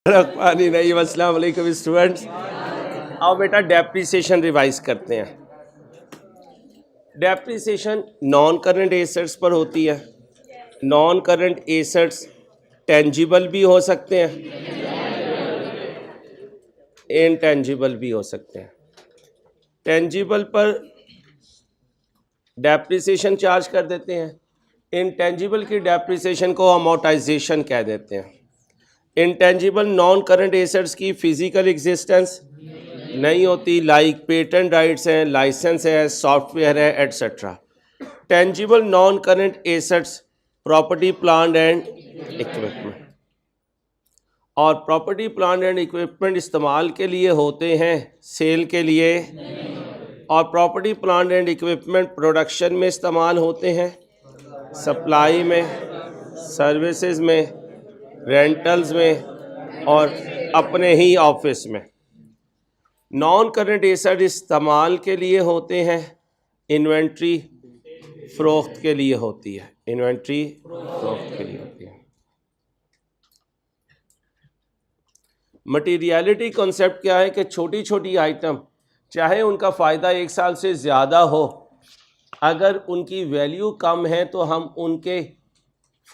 पानी नहीं। अस्सलाम वालेकुम स्टूडेंट्स। आओ बेटा डेप्रिसिएशन रिवाइज करते हैं। डेप्रिसिएशन नॉन करंट एसेट्स पर होती है। नॉन करंट एसेट्स टेंजिबल भी हो सकते हैं, इनटेंजिबल भी हो सकते हैं। टेंजिबल पर डेप्रिसिएशन चार्ज कर देते हैं। इनटेंजिबल की डेप्रिसिएशन को अमोर्टाइजेशन कह देते हैं। इंटेंजिबल नॉन करंट एसेट्स की फिजिकल एग्जिस्टेंस नहीं होती, लाइक पेटेंट राइट्स हैं, लाइसेंस है, सॉफ्टवेयर है, etcetera. Tangible non current assets property, plant and equipment. और प्रॉपर्टी, प्लांट एंड इक्विपमेंट इस्तेमाल के लिए होते हैं, सेल के लिए। और property, plant and equipment production में इस्तेमाल होते हैं, सप्लाई में, सर्विसेज में, रेंटल्स में और अपने ही ऑफिस में। नॉन करंट एसेट इस्तेमाल के लिए होते हैं, इन्वेंट्री फरोख्त के लिए होती है, इन्वेंट्री फरोख्त के लिए होती है। मटीरियलिटी कॉन्सेप्ट क्या है कि छोटी छोटी आइटम चाहे उनका फ़ायदा 1 साल से ज़्यादा हो, अगर उनकी वैल्यू कम है तो हम उनके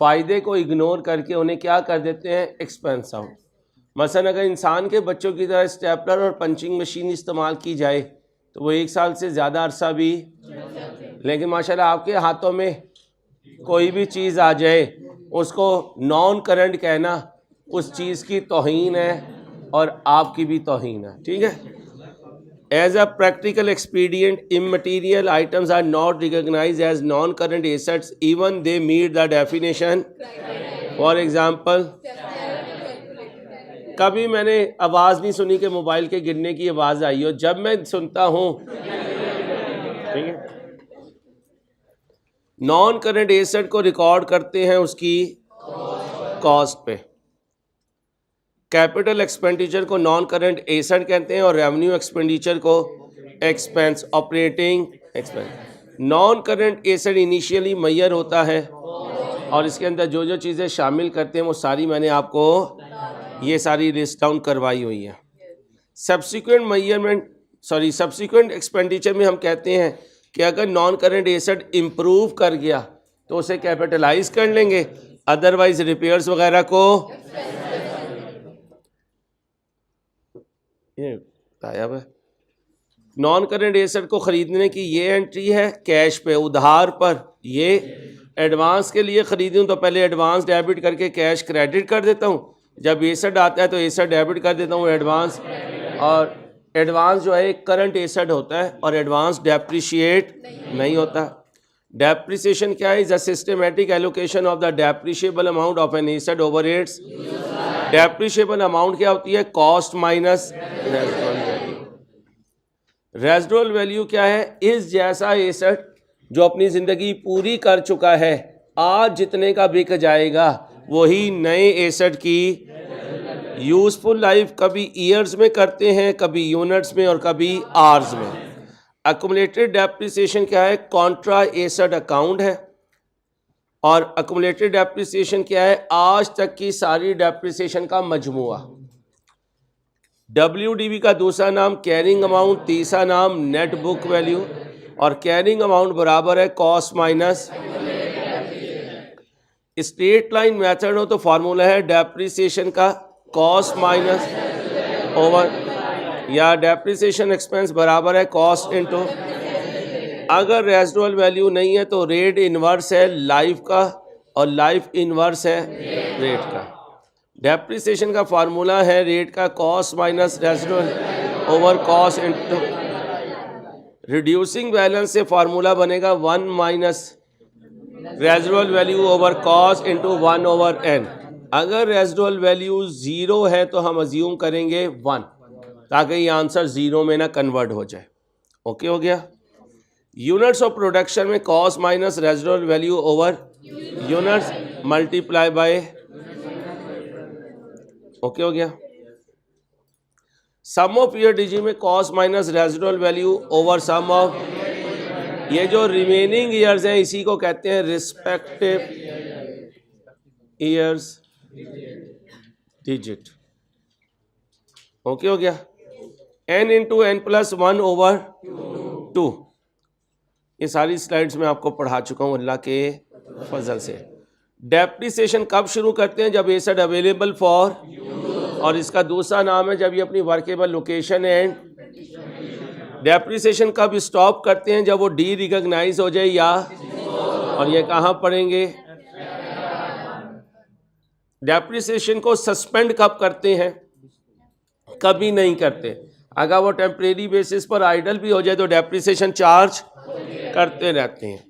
फ़ायदे को इग्नोर करके उन्हें क्या कर देते हैं, एक्सपेंस आउट। मसलन अगर इंसान के बच्चों की तरह स्टेपलर और पंचिंग मशीन इस्तेमाल की जाए तो वो 1 साल से ज़्यादा अरसा भी, लेकिन माशाल्लाह आपके हाथों में कोई भी चीज़ आ जाए उसको नॉन करंट कहना उस चीज़ की तौहीन है और आपकी भी तौहीन है। ठीक है। As a practical expedient, immaterial items are not recognized as non-current assets even they meet the definition. For example, कभी मैंने आवाज़ नहीं सुनी कि मोबाइल के गिरने की आवाज़ आई हो। जब मैं सुनता हूँ, ठीक है, नॉन करंट एसेट को रिकॉर्ड करते हैं उसकी कॉस्ट पे। कैपिटल एक्सपेंडिचर को नॉन करंट एसेट कहते हैं और रेवेन्यू एक्सपेंडिचर को expense, operating expense. Non current asset initially मैयर होता है और इसके अंदर जो जो चीज़ें शामिल करते हैं वो सारी मैंने आपको ये सारी लिस्ट डाउन करवाई हुई है। सब्सिक्वेंट एक्सपेंडिचर में हम कहते हैं कि अगर नॉन करंट एसेट इम्प्रूव कर गया तो उसे कैपिटलाइज कर लेंगे, अदरवाइज रिपेयर्स वगैरह को नॉन करंट एसेट को ख़रीदने की ये एंट्री है कैश पे, उधार पर। ये एडवांस के लिए ख़रीदी हूँ तो पहले एडवांस डेबिट करके कैश क्रेडिट कर देता हूँ, जब एसेट आता है तो एसेट डेबिट कर देता हूँ एडवांस। और एडवांस जो है एक करंट एसेट होता है और एडवांस डेप्रिशिएट नहीं होता। डेप्रिसिएशन क्या है? Is a systematic allocation of the depreciable amount of an asset over it's. Depreciable amount क्या होती है? Cost minus residual value. Residual value क्या है? इस जैसा एसेट जो अपनी ज़िंदगी पूरी कर चुका है, आज जितने का बिक जाएगा वही नए एसेट की यूज़फुल लाइफ। कभी ईयर्स में करते हैं, कभी यूनिट्स में और कभी आवर्स में। अक्यूमुलेटेड डेप्रिसिएशन क्या है? कॉन्ट्रा एसेट अकाउंट है। और अक्यूमुलेटेड डेप्रिसिएशन क्या है? आज तक की सारी डेप्रिसिएशन का मजमुआ। WDV का दूसरा नाम कैरिंग अमाउंट, तीसरा नाम नेट बुक वैल्यू। और कैरिंग अमाउंट बराबर है cost minus. Straight line method हो तो फार्मूला है डेप्रिसिएशन का कॉस्ट माइनस ओवर, या डेप्रिसिएशन एक्सपेंस बराबर है कॉस्ट इनटू। अगर रेजिडुअल वैल्यू नहीं है तो रेट इनवर्स है लाइफ का और लाइफ इनवर्स है रेट का। डेप्रिसिएशन का फार्मूला है रेट का cost minus residual over cost into. Reducing balance से फार्मूला बनेगा 1 minus residual value over cost into 1 over n। अगर रेजिडुअल वैल्यू 0 है तो हम अज्यूम करेंगे 1, ताकि ये आंसर 0 में ना कन्वर्ट हो जाए। ओके हो गया। यूनिट्स ऑफ प्रोडक्शन में cost minus residual value over units multiply by, okay हो गया। सम ऑफ ईयर डीजी में cost minus residual value over sum of, ये जो रिमेनिंग ईयर्स हैं इसी को कहते हैं रिस्पेक्टिव ईयर्स डिजिट। ओके हो गया, n इंटू एन प्लस 1/2। ये सारी स्लाइड्स में आपको पढ़ा चुका हूँ अल्लाह के फजल से। डेप्रिसिएशन कब शुरू करते हैं? जब एसेट अवेलेबल फॉर, और इसका दूसरा नाम है जब ये अपनी वर्केबल लोकेशन एंड। डेप्रिसिएशन कब स्टॉप करते हैं? जब वो डी रिकॉग्नाइज हो जाए या, और ये कहाँ पढ़ेंगे? डेप्रिसिएशन को सस्पेंड कब करते हैं? कभी नहीं करते। अगर वो टेम्परेरी बेसिस पर आइडल भी हो जाए तो डेप्रिसिएशन चार्ज करते रहते हैं।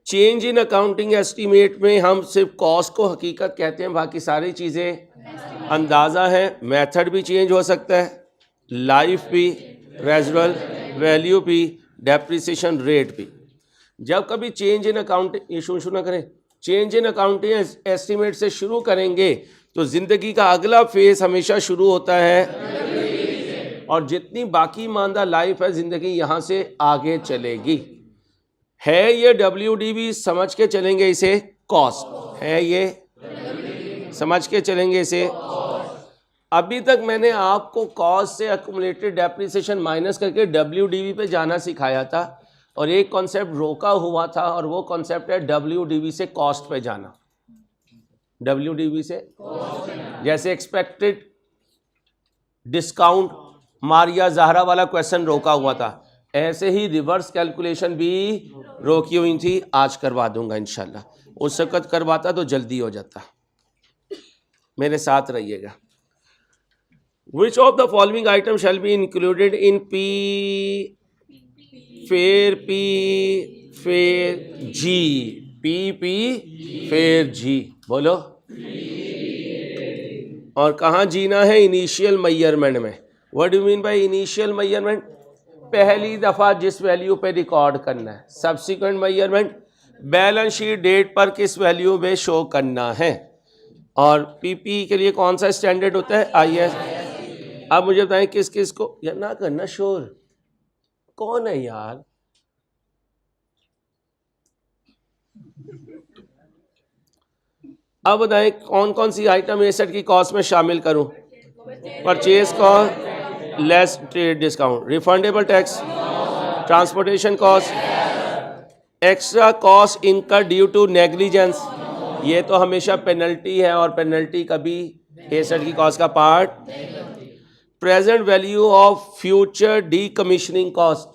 चेंज इन अकाउंटिंग एस्टीमेट में हम सिर्फ कॉस्ट को हकीकत कहते हैं, बाकी सारी चीज़ें अंदाज़ा है। मेथड भी चेंज हो सकता है, लाइफ भी, रेजिडुअल वैल्यू भी, डेप्रिसिएशन रेट भी। जब कभी चेंज इन अकाउंटिंग इशू ना करें, चेंज इन अकाउंटिंग एस्टीमेट से शुरू करेंगे तो ज़िंदगी का अगला फेज़ हमेशा शुरू होता है, और जितनी बाकी मानदा लाइफ है ज़िंदगी यहाँ से आगे चलेगी। है ये WDV, समझ के चलेंगे इसे कॉस्ट है, ये समझ के चलेंगे इसे। अभी तक मैंने आपको कॉस्ट से एक्युमुलेटेड डेप्रिसिएशन माइनस करके WDV पे जाना सिखाया था, और एक कॉन्सेप्ट रोका हुआ था, और वो कॉन्सेप्ट है WDV से कॉस्ट पे जाना। WDV से जैसे एक्सपेक्टेड डिस्काउंट, मारिया जहरा वाला क्वेश्चन रोका हुआ था, ऐसे ही रिवर्स कैलकुलेशन भी रोकी हुई थी। आज करवा दूंगा इंशाल्लाह, उस वक्त करवाता तो जल्दी हो जाता। मेरे साथ रहिएगा। Which of the following item shall be included in P fair जी? P फेयर जी बोलो। और कहाँ जीना है? इनिशियल मेजरमेंट में। What do mean by initial measurement? पहली दफ़ा जिस वैल्यू पे रिकॉर्ड करना है। Subsequent measurement balance sheet date पर किस वैल्यू में शो करना है। और पीपी के लिए कौन सा स्टैंडर्ड होता है? IS। अब मुझे बताएं किस किस को, या ना करना शोर, कौन है यार? अब बताएं कौन कौन सी आइटम एसेट की कॉस्ट में शामिल करूं? Purchase cost, less trade discount, refundable tax, transportation cost, extra cost incur due to negligence, ये तो हमेशा पेनल्टी है, और पेनल्टी कभी एसेट की कॉस्ट का part. Present value of future decommissioning cost.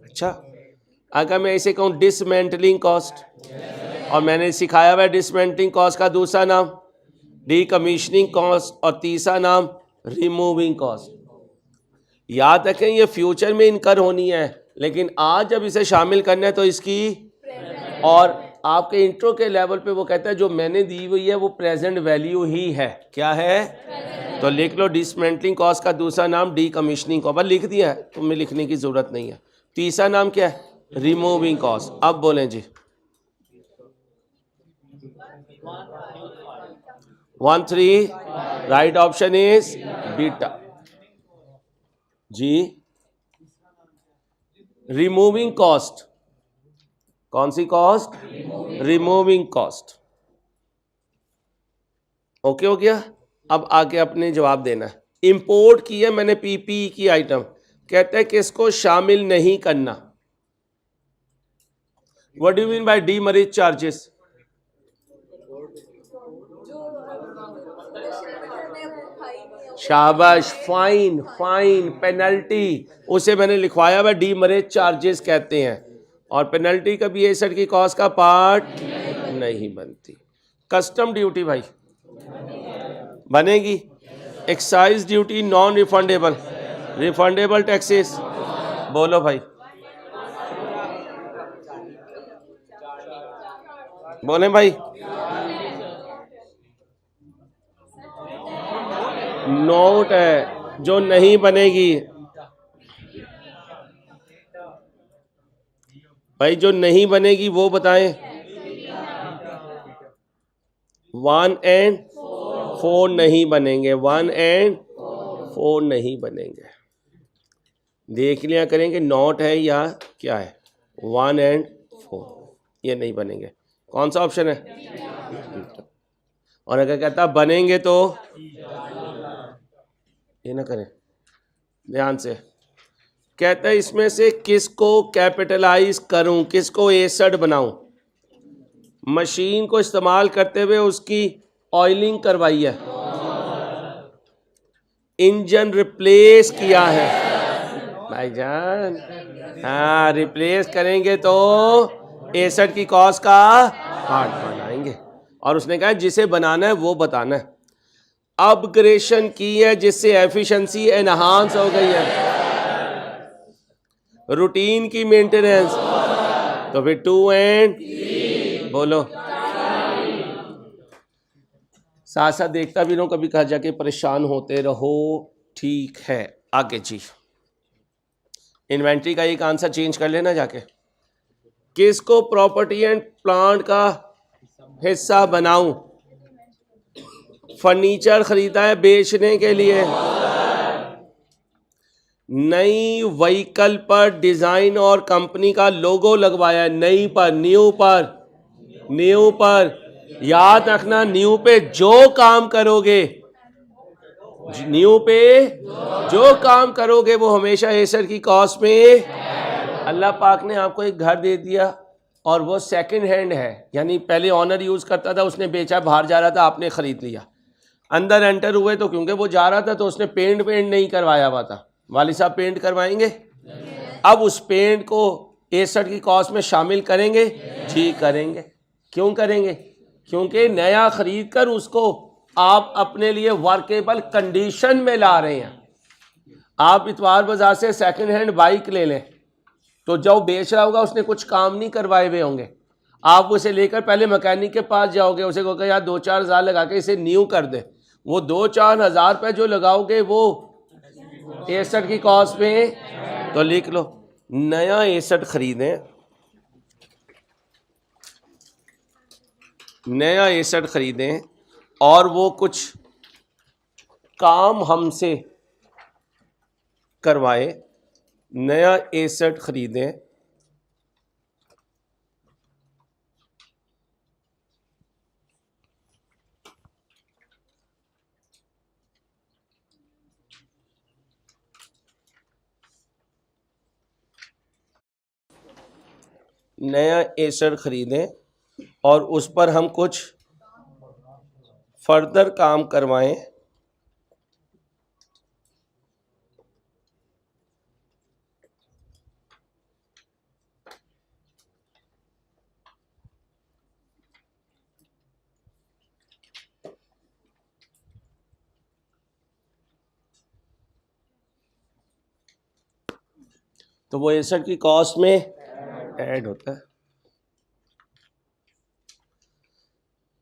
अच्छा, अगर मैं इसे कहूँ डिसमेंटलिंग कॉस्ट, और मैंने सिखाया हुआ डिसमेंटलिंग कॉस्ट का दूसरा नाम डीकमीशनिंग कॉस्ट, और तीसरा नाम रिमूविंग कॉस्ट। याद रखें ये फ्यूचर में इनकर होनी है, लेकिन आज जब इसे शामिल करना है तो इसकी, और आपके इंट्रो के लेवल पे वो कहता है जो मैंने दी हुई है वो प्रेजेंट वैल्यू ही है। क्या है? तो लिख लो डिसमेंटलिंग कॉस्ट का दूसरा नाम डीकमीशनिंग कॉस्ट। बस लिख दिया है, तुम्हें लिखने की जरूरत नहीं है। तीसरा नाम क्या है? Removing cost. अब बोलें जी। 1-3 राइट ऑप्शन इज बीटा जी। रिमूविंग कॉस्ट, कौन सी कॉस्ट? Removing cost. ओके हो गया। अब आके अपने जवाब देना है। इंपोर्ट की है मैंने पीपी की आइटम, कहते हैं किसको शामिल नहीं करना? What do you mean by demurrage charges? शाबाश, फाइन, फाइन, पेनल्टी, उसे मैंने लिखवाया हुआ डीमैरिज चार्जेस कहते हैं। और पेनल्टी कभी एसेट की कॉस्ट का पार्ट नहीं बनती। कस्टम ड्यूटी भाई बनेगी। Excise duty non refundable, refundable taxes बोलो भाई, बोले भाई। नोट है जो नहीं बनेगी भाई, जो नहीं बनेगी वो बताएं। 1 and 4 नहीं बनेंगे, 1 and 4 नहीं बनेंगे। देख लिया करेंगे नोट है या क्या है। 1 and 4 ये नहीं बनेंगे। कौन सा ऑप्शन है? और अगर कहता बनेंगे तो ये ना करें, ध्यान से। कहता है इसमें से किसको कैपिटलाइज करूं, किसको एसेट बनाऊं। मशीन को इस्तेमाल करते हुए उसकी ऑयलिंग करवाई है, इंजन रिप्लेस किया है भाईजान। हाँ, रिप्लेस करेंगे तो एसेट की कॉस्ट का पार्ट बनाएंगे। और उसने कहा जिसे बनाना है वो बताना है। अपग्रेडेशन की है जिससे एफिशिएंसी एनहांस हो गई है, रूटीन की मेंटेनेंस, तो फिर 2 एंड बोलो साथ साथ देखता भी रहो, कभी कहा जाके परेशान होते रहो। ठीक है, आगे जी। इन्वेंट्री का एक आंसर चेंज कर लेना जाके। किसको प्रॉपर्टी एंड प्लांट का हिस्सा बनाऊं। फर्नीचर खरीदा है बेचने के लिए, नई व्हीकल पर डिजाइन और कंपनी का लोगो लगवाया, नई पर, न्यू पर याद रखना, न्यू पे जो काम करोगे, न्यू पे जो काम करोगे वो हमेशा एसेट की कॉस्ट में। अल्लाह पाक ने आपको एक घर दे दिया और वो सेकंड हैंड है, यानी पहले ऑनर यूज करता था, उसने बेचा, बाहर जा रहा था, आपने खरीद लिया। अंदर एंटर हुए तो क्योंकि वो जा रहा था तो उसने पेंट नहीं करवाया हुआ था, वालिद साहब पेंट करवाएंगे। अब उस पेंट को एसेट की कॉस्ट में शामिल करेंगे जी, करेंगे। क्यों करेंगे? क्योंकि नया खरीद कर उसको आप अपने लिए वर्केबल कंडीशन में ला रहे हैं। आप इतवार बाजार से सेकंड हैंड बाइक ले लें तो जो बेच रहा होगा उसने कुछ काम नहीं करवाए हुए होंगे, आप उसे लेकर पहले मैकेनिक के पास जाओगे, उसे कहोगे यार 2-4 हज़ार लगा के इसे न्यू कर दे। वो 2-4 हज़ार रुपये जो लगाओगे वो एसेट की कॉस्ट में। तो लिख लो, नया एसेट खरीदें, नया एसेट खरीदें और वो कुछ काम हमसे करवाए। नया एसेट खरीदें, नया एसेट खरीदें और उस पर हम कुछ फर्दर काम करवाएं। तो वो एसेट की कॉस्ट में ऐड होता है।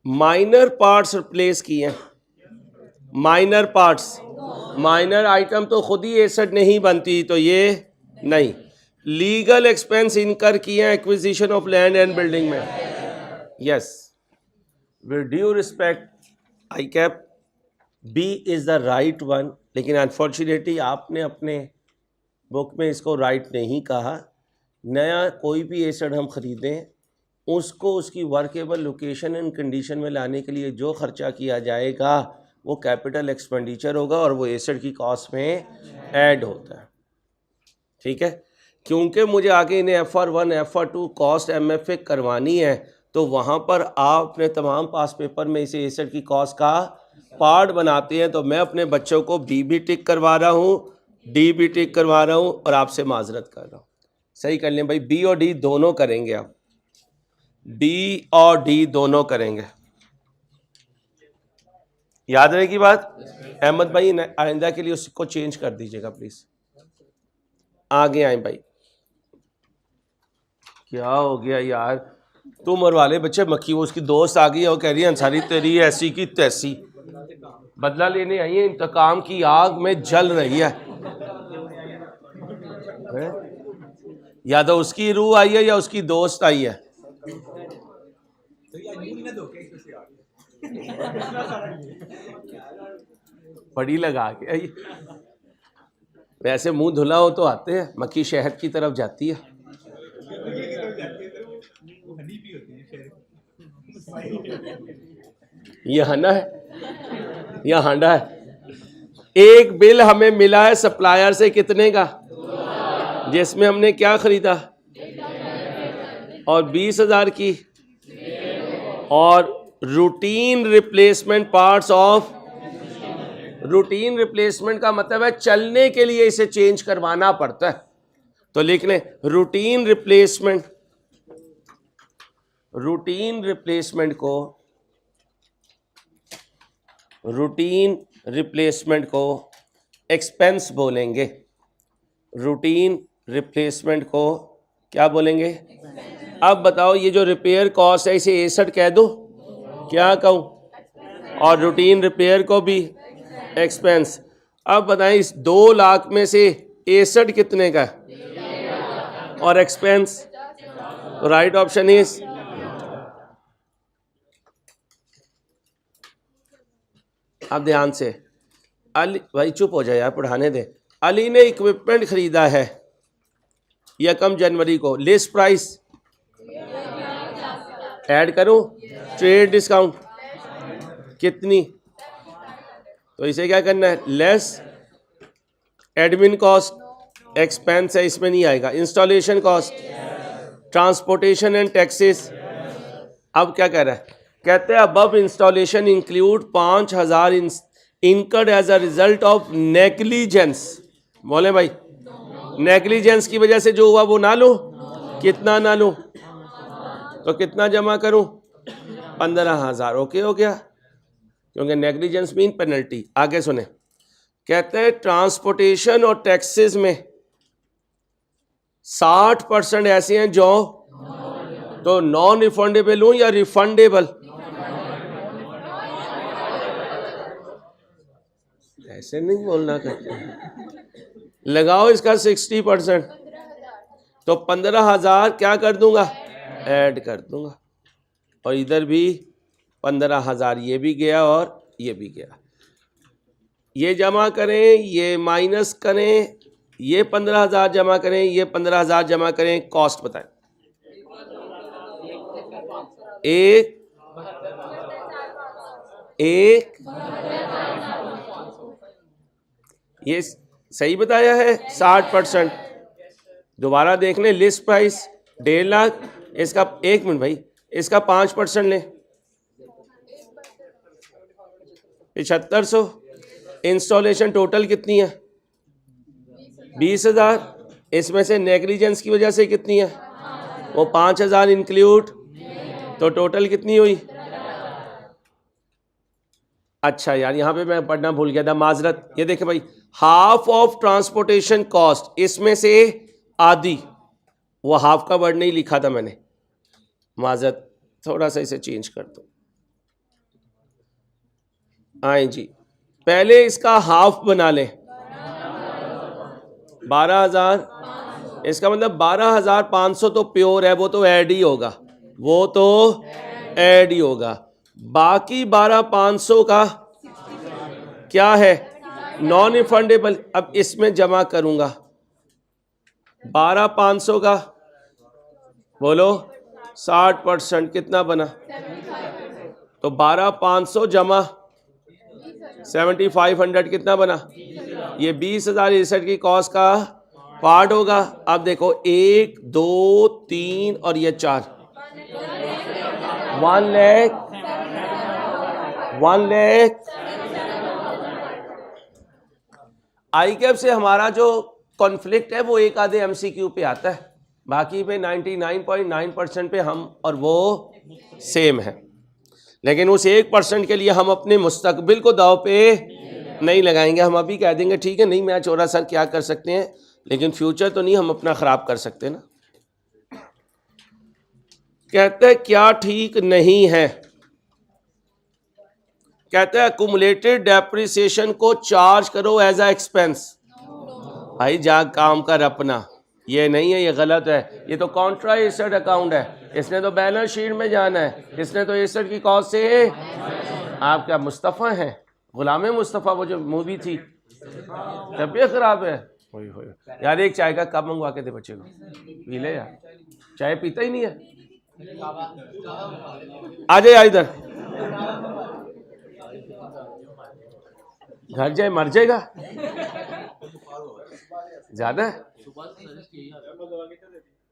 माइनर पार्ट्स रिप्लेस किए हैं, माइनर पार्ट्स, माइनर आइटम तो खुद ही एसेट नहीं बनती, तो ये नहीं। लीगल एक्सपेंस इनकर किए हैं acquisition of land and building में, yes. With due respect I cap B is the right one, लेकिन अनफॉर्चुनेटली आपने अपने बुक में इसको राइट नहीं कहा। नया कोई भी एसेट हम खरीदें उसको उसकी वर्केबल लोकेशन एंड कंडीशन में लाने के लिए जो खर्चा किया जाएगा वो कैपिटल एक्सपेंडिचर होगा और वो एसेट की कॉस्ट में ऐड होता है। ठीक है, क्योंकि मुझे आगे इन्हें FR1 FR2 कॉस्ट MFA करवानी है तो वहाँ पर आप अपने तमाम पास पेपर में इसे एसेट की कॉस्ट का पार्ट बनाते हैं। तो मैं अपने बच्चों को B भी टिक करवा रहा हूँ, D भी टिक करवा रहा हूँ और आपसे माजरत कर रहा हूँ। सही कर लें भाई, B और D दोनों करेंगे, आप D और D दोनों करेंगे, याद रहेगी बात। अहमद भाई आइंदा के लिए उसको चेंज कर दीजिएगा प्लीज। आगे आए भाई। क्या हो गया यार, तुम और वाले बच्चे मक्खी, वो उसकी दोस्त आ गई है, वो कह रही है अंसारी तेरी ऐसी की तैसी, बदला लेने आई है, इंतकाम की आग में जल रही है। या तो उसकी रूह आई है या उसकी दोस्त आई है। बड़ी लगा के वैसे मुंह धुला हो तो आते हैं, मक्खी शहद की तरफ जाती है। ये हना है या हांडा है? एक बिल हमें मिला है सप्लायर से कितने का, जिसमें हमने क्या खरीदा, और 20,000 की, और routine replacement parts of, routine replacement का मतलब है चलने के लिए इसे चेंज करवाना पड़ता है। तो लिख लें रूटीन रिप्लेसमेंट, रूटीन रिप्लेसमेंट को, रूटीन रिप्लेसमेंट को एक्सपेंस बोलेंगे, रूटीन रिप्लेसमेंट को क्या बोलेंगे। अब बताओ ये जो रिपेयर कॉस्ट है इसे 61 कह दो, क्या कहूँ, और रूटीन रिपेयर को भी एक्सपेंस। अब बताएं इस 2 लाख में से 61 कितने का और एक्सपेंस, तो राइट ऑप्शन इज, अब ध्यान से, अली भाई चुप हो जाए यार, पढ़ाने दे। अली ने इक्विपमेंट खरीदा है 1 जनवरी को, लिस्ट प्राइस ऐड करूं, ट्रेड डिस्काउंट कितनी, तो इसे क्या करना है, लेस एडमिन कॉस्ट, एक्सपेंस है इसमें नहीं आएगा, installation cost, transportation and taxes. अब क्या कह रहा है, कहते हैं above installation include 5,000 incurred as a result of negligence. बोले भाई नेग्लिजेंस की वजह से जो हुआ वो ना लो, कितना ना लो, तो कितना जमा करूं, 15,000। ओके हो गया, क्योंकि नेग्लिजेंस मीन पेनल्टी। आगे सुने, कहते हैं ट्रांसपोर्टेशन और टैक्सेस में 60% ऐसे हैं जो, तो नॉन रिफंडेबल हूं या रिफंडेबल, ऐसे नहीं बोलना कहते, लगाओ इसका 60%, तो 15,000 क्या कर दूंगा, ऐड कर दूंगा, और इधर भी 15,000 ये भी गया और ये भी गया, ये जमा करें, ये माइनस करें, ये 15,000 जमा करें, ये 15,000 जमा करें, कॉस्ट बताएं। एक ये सही बताया है 60%। दोबारा देख लें, लिस्ट प्राइस 1.5 लाख, इसका 1 मिनट भाई, इसका 5% लें 7,500, इंस्टॉलेशन टोटल कितनी है 20,000, इसमें से नेग्लिजेंस की वजह से कितनी है वो 5,000 इंक्लूड, तो टोटल कितनी हुई। अच्छा यार यहाँ पे मैं पढ़ना भूल गया था, माजरत। ये देखे भाई, हाफ ऑफ ट्रांसपोर्टेशन कॉस्ट, इसमें से आधी, वो हाफ का वर्ड नहीं लिखा था मैंने, माजरत, थोड़ा सा इसे चेंज कर दो। आए जी, पहले इसका हाफ बना लें 12,000, इसका मतलब 12,500 तो प्योर है, वो तो ऐड ही होगा, वो तो ऐड ही होगा। बाकी 12,500 का क्या है, नॉन रिफंडेबल। अब इसमें जमा करूंगा 12,500 का, बोलो 60%, कितना बना, तो 12,500 जमा 7,500 कितना बना, ये 20,061 की कॉस्ट का पार्ट होगा। अब देखो 1 2 3 और ये 4, 1 लाख, 1 लाख। आई कैप से हमारा जो कॉन्फ्लिक्ट है वो एक आधे एमसीक्यू पे आता है, बाकी पे 99.9% पे हम और वो सेम है, लेकिन उस 1% के लिए हम अपने मुस्तकबिल को दाव पे नहीं लगाएंगे। हम अभी कह देंगे ठीक है नहीं मैच हो रहा सर, क्या कर सकते हैं, लेकिन फ्यूचर तो नहीं हम अपना खराब कर सकते ना। कहते हैं क्या ठीक नहीं है, कहते हैं अकुमुलेटेड डेप्रिसिएशन को चार्ज करो एज अ एक्सपेंस। भाई जा काम कर अपना, ये नहीं है, ये गलत है, ये तो कॉन्ट्रा एसेट अकाउंट है, इसने तो बैलेंस शीट में जाना है, इसने तो एसेट की कॉस्ट से। आप क्या मुस्तफ़ा हैं, गुलाम मुस्तफ़ा, वो जो मूवी थी, तबीयत खराब है यार, एक चाय का कप मंगवा के दे बच्चे को, पी ले यार, चाय पीता ही नहीं है। आ जाए इधर, घर जाए मर जाएगा, ज्यादा है।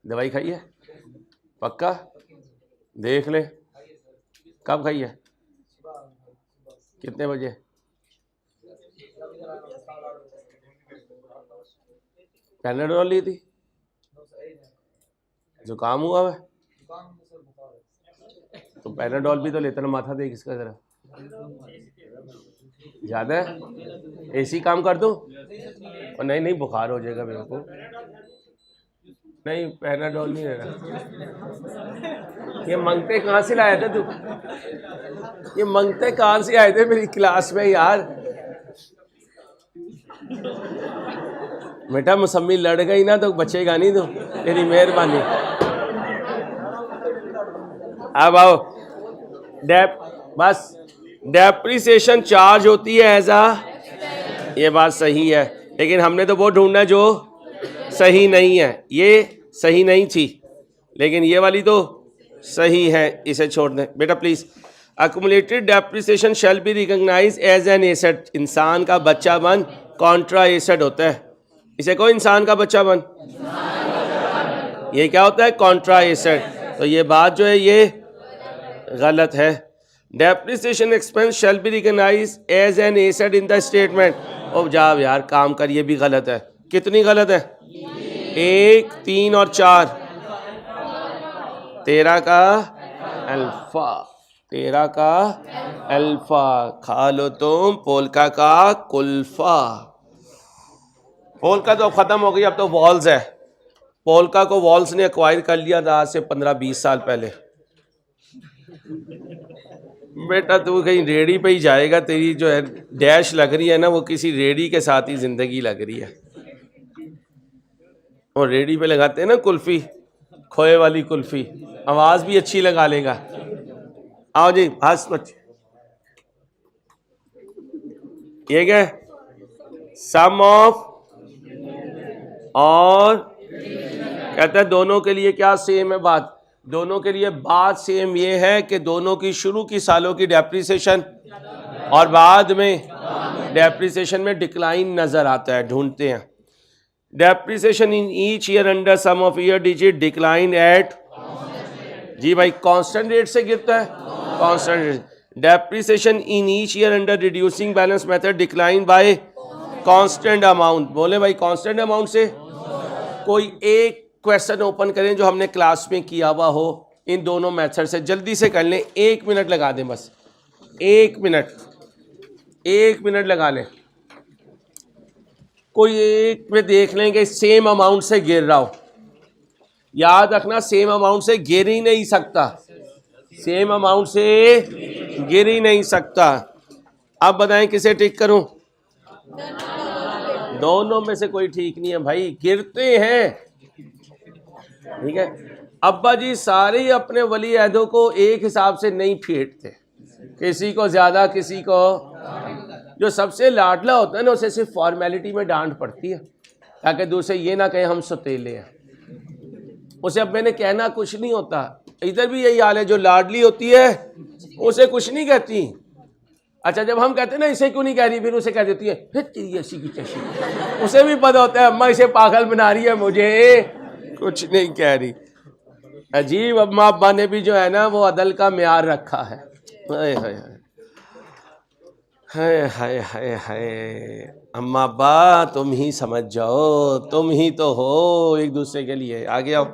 दवाई खाई है पक्का? देख ले कब खाई है, कितने बजे? पैनाडोल ली थी? जुकाम हुआ है तो पैनाडोल भी तो लेता ना। माथा देख इसका जरा, ज्यादा है। एसी काम कर दूं? और नहीं नहीं बुखार हो जाएगा मेरे को। नहीं पैनाडोल नहीं लेना। ये मंगते कहाँ से लाया था तू? ये मंगते कहाँ से आए थे मेरी क्लास में यार? बेटा मुसम्मी लड़ गई ना तो बचेगा नहीं तू, तेरी मेहरबानी। अब आओ बस डेप्रिसिएशन चार्ज होती है एज आ, ये बात सही है, लेकिन हमने तो वो ढूंढना जो सही नहीं है। ये सही नहीं थी लेकिन ये वाली तो सही है, इसे छोड़ दें बेटा please. Accumulated depreciation shall be recognise as an asset. इंसान का बच्चा बन कॉन्ट्रा एसेट होता है। इसे कोई इंसान का बच्चा बन, ये क्या होता है? Contra asset. तो ये बात जो है ये गलत है। Depreciation expense shall be recognise as an asset in the statement. ओ जाओ यार काम कर, ये भी गलत है। कितनी गलत है? 1, 3 और 4। 13 का अल्फा, 13 का अल्फा खा लो तुम। पोल्का का कुल्फा। पोल्का तो खत्म हो गई, अब तो वॉल्स है। पोल्का को वॉल्स ने एक्वायर कर लिया था आज से 15-20 साल पहले। बेटा तू कहीं रेडी पे ही जाएगा, तेरी जो है डैश लग रही है ना वो किसी रेडी के साथ ही जिंदगी लग रही है। और रेडी पे लगाते हैं ना कुल्फी, खोए वाली कुल्फी, आवाज भी अच्छी लगा लेगा। आओ जी हंस बच्चे। ये क्या सम ऑफ और कहते हैं दोनों के लिए क्या सेम है बात? दोनों के लिए बात सेम ये है कि दोनों की शुरू की सालों की डेप्रिसिएशन और बाद में डेप्रिसिएशन में डिक्लाइन नजर आता है। ढूंढते हैं depreciation in each year under sum of year digit decline at. जी भाई कांस्टेंट रेट से गिरता है, constant rate. Depreciation in each year under reducing balance method decline by constant amount. बोले भाई कांस्टेंट अमाउंट से। कोई एक क्वेश्चन ओपन करें जो हमने क्लास में किया हुआ हो इन दोनों मेथड से, जल्दी से कर लें। 1 मिनट लगा दें बस, 1 मिनट लगा लें। कोई एक में देख लें कि सेम अमाउंट से गिर रहा हो। याद रखना सेम अमाउंट से गिर ही नहीं सकता, सेम अमाउंट से गिर ही नहीं सकता। अब बताएं किसे टिक करूं? दोनों में से कोई ठीक नहीं है भाई, गिरते हैं। ठीक है, अब्बा जी सारे ही अपने वली अहदों को एक हिसाब से नहीं फेंटते, किसी को ज्यादा किसी को। जो सबसे लाडला होता है ना उसे सिर्फ फॉर्मेलिटी में डांट पड़ती है ताकि दूसरे ये ना कहे हम सतीले हैं। उसे अब मैंने कहना कुछ नहीं होता। इधर भी यही हाल है, जो लाडली होती है उसे कुछ नहीं कहती। अच्छा जब हम कहते हैं ना इसे क्यों नहीं कह रही, फिर उसे कह देती है फिर तेरी ऐसी की तैसी। उसे भी पता होता है अम्मा इसे पागल बना रही है, मुझे कुछ नहीं कह रही। अजीब अम्मा अब्बा ने भी जो है ना वो अदल का म्यार रखा है। हाय हाय हाय हाय हाय हाय। अम्मा अब्बा तुम ही समझ जाओ, तुम ही तो हो एक दूसरे के लिए। आगे आओ।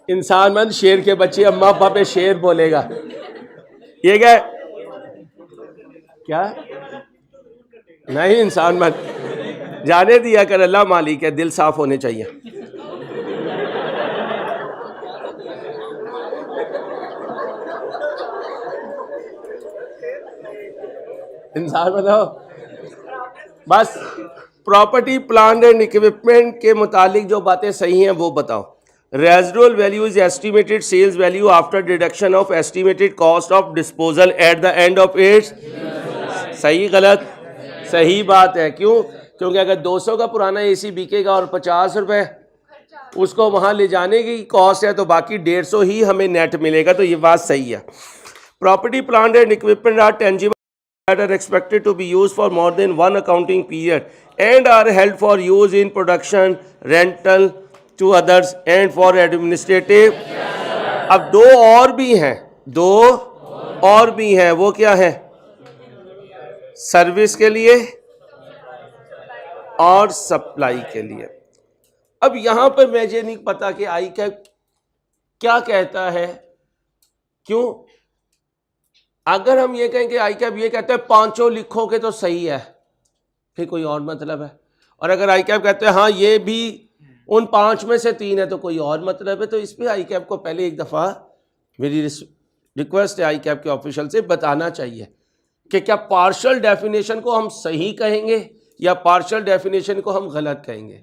इंसान मन शेर के बच्चे अम्मा अब्बा पे शेर बोलेगा। ये क्या नहीं, इंसान मन जाने दिया कर, अल्लाह मालिक है, दिल साफ होने चाहिए। इंसान बताओ बस प्रॉपर्टी प्लांट एंड इक्विपमेंट के मुतालिक जो बातें सही हैं वो बताओ। Residual value is estimated sales value after deduction of estimated cost of disposal at the end of its। सही गलत? सही बात है। क्यों? क्योंकि अगर 200 का पुराना एसी बिकेगा और 50 रुपए उसको वहां ले जाने की कॉस्ट है, तो बाकी 150 ही हमें नेट मिलेगा। तो ये बात सही है। Property, plant and equipment are tangible that are expected to be used for more than one accounting period and are held for use in production, rental to others and for administrative। अब दो और भी हैं, दो और भी हैं, वो क्या है? सर्विस के लिए और सप्लाई के लिए। अब यहां पर मुझे नहीं पता कि आई क्या कहता है। क्यों? अगर हम ये कहें कि आई कैप ये कहते हैं पांचों लिखोगे तो सही है, फिर कोई और मतलब है। और अगर आई कैप कहते हैं हाँ ये भी उन 5 में से 3 है, तो कोई और मतलब है। तो इस पर आई कैप को पहले एक दफ़ा मेरी रिक्वेस्ट है आई कैप के ऑफिशियल से बताना चाहिए कि क्या पार्शियल डेफिनेशन को हम सही कहेंगे या पार्शियल डेफिनेशन को हम गलत कहेंगे।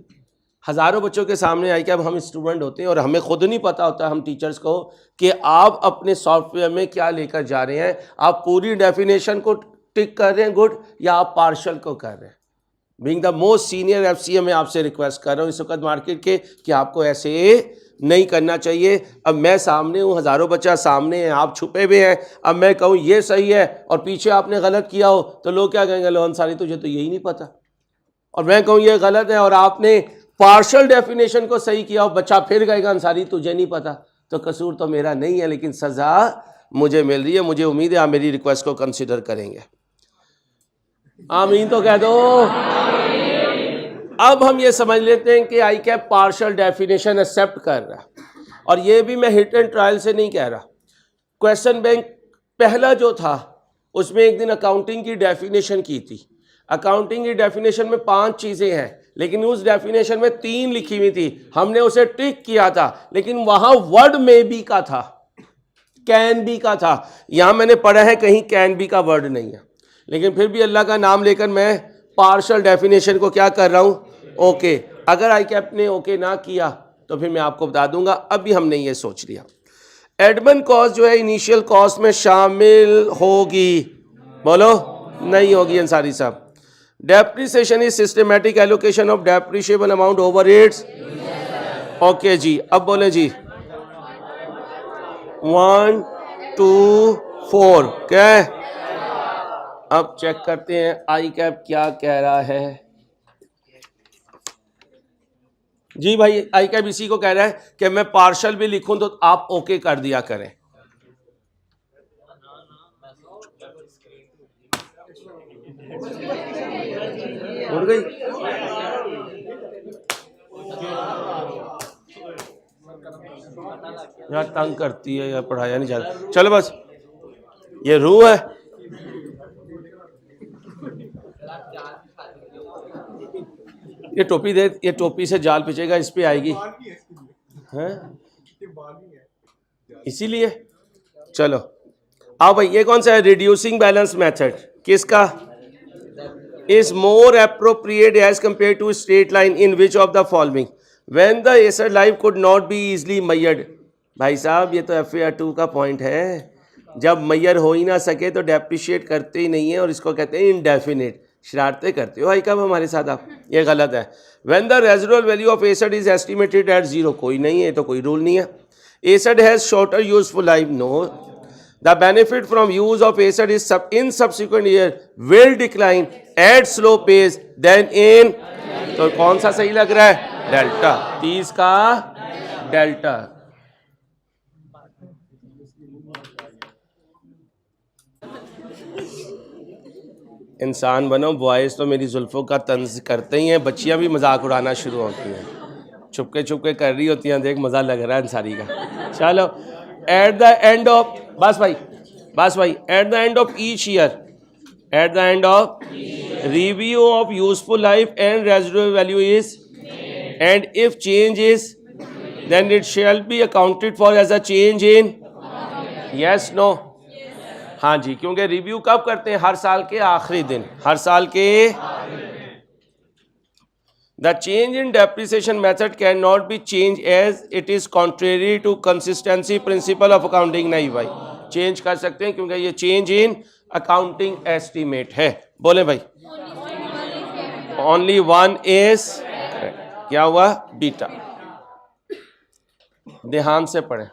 हज़ारों बच्चों के सामने आई कैप हम स्टूडेंट होते हैं और हमें खुद नहीं पता होता हम टीचर्स को कि आप अपने सॉफ्टवेयर में क्या लेकर जा रहे हैं। आप पूरी डेफिनेशन को टिक कर रहे हैं गुड, या आप पार्शियल को कर रहे हैं। Being the most senior FCA में आपसे रिक्वेस्ट कर रहा हूँ इस वक्त मार्केट के कि आपको ऐसे नहीं करना चाहिए। अब मैं सामने हूँ, हज़ारों बच्चा सामने हैं, आप छुपे हुए हैं। अब मैं कहूँ ये सही है और पीछे आपने गलत किया हो तो लोग क्या कहेंगे, लो अंसारी तुझे तो यही नहीं पता। और मैं कहूँ ये गलत है और आपने पार्शियल डेफिनेशन को सही किया हो, बच्चा फिर कहेगा अंसारी तुझे नहीं पता। तो कसूर तो मेरा नहीं है, लेकिन सज़ा मुझे मिल रही है। मुझे उम्मीद है आप मेरी रिक्वेस्ट को कंसिडर करेंगे। आमीन तो कह दो। अब हम ये समझ लेते हैं कि आई कैप पार्शियल डेफिनेशन एक्सेप्ट कर रहा है, और ये भी मैं हिट एंड ट्रायल से नहीं कह रहा। क्वेश्चन बैंक पहला जो था उसमें एक दिन अकाउंटिंग की डेफिनेशन की थी। अकाउंटिंग की डेफिनेशन में 5 चीज़ें हैं, लेकिन उस डेफिनेशन में 3 लिखी हुई थी। हमने उसे टिक किया था, लेकिन वहां वर्ड मे बी का था, कैन बी का था। यहां मैंने पढ़ा है कहीं कैन बी का वर्ड नहीं है, लेकिन फिर भी अल्लाह का नाम लेकर मैं पार्शियल डेफिनेशन को क्या कर रहा हूं, ओके। अगर आई कैप ने ओके ना किया तो फिर मैं आपको बता दूंगा। अभी हमने ये सोच लिया एडमिन कॉस्ट जो है इनिशियल कॉस्ट में शामिल होगी। बोलो नहीं होगी अंसारी साहब। Depreciation is systematic allocation of depreciable amount over its. Okay जी, अब बोले जी 1 2 4 क्या है? अब चेक करते हैं आई कैप क्या कह रहा है। जी भाई, आई कैप इसी को कह रहा है कि मैं पार्शियल भी लिखूं तो आप ओके कर दिया करें। उड़ गई यार, तंग करती है यार, पढ़ाया नहीं जाता। चलो बस ये रूह है। ये टोपी दे, ये टोपी से जाल पिचेगा, इस पे आएगी हैं, इसीलिए। चलो आओ भाई, ये कौन सा है? रिड्यूसिंग बैलेंस मेथड किसका? is more appropriate as compared to straight line in which of the following when the asset life could not be easily measured। भाई साहब ये तो FAR 2 का पॉइंट है। जब मैयर हो ही ना सके तो डेप्रिशिएट करते ही नहीं है, और इसको कहते हैं इनडेफिनेट। शरारतें करते हो भाई कब हमारे साथ आप, ये गलत है। when the residual value of asset is estimated at 0, कोई नहीं है, तो कोई रूल नहीं है। asset has shorter useful life, no। The benefit from use of asset is in subsequent year will decline at slow pace than in। तो कौन सा सही लग रहा है? डेल्टा, 30 का डेल्टा। इंसान बनो। बॉयज तो मेरी जुल्फों का तंज करते ही हैं, बच्चियां भी मजाक उड़ाना शुरू होती हैं, छुपके छुपके कर रही होती हैं। देख मजा लग रहा है इंसानी का। चलो एट द एंड ऑफ, बस भाई at the end of each year, at the end of review of useful life and residual value is, and if change is then it shall be accounted for as a change in. Yes no? हाँ जी, क्योंकि review कब करते हैं? हर साल के आखिरी दिन, हर साल के। The change in depreciation method cannot be changed as it is contrary to consistency principle of accounting। नहीं भाई, चेंज कर सकते हैं क्योंकि ये चेंज इन अकाउंटिंग एस्टीमेट है। बोले भाई ओनली वन इज क्या हुआ, बीटा। ध्यान से पढ़ें।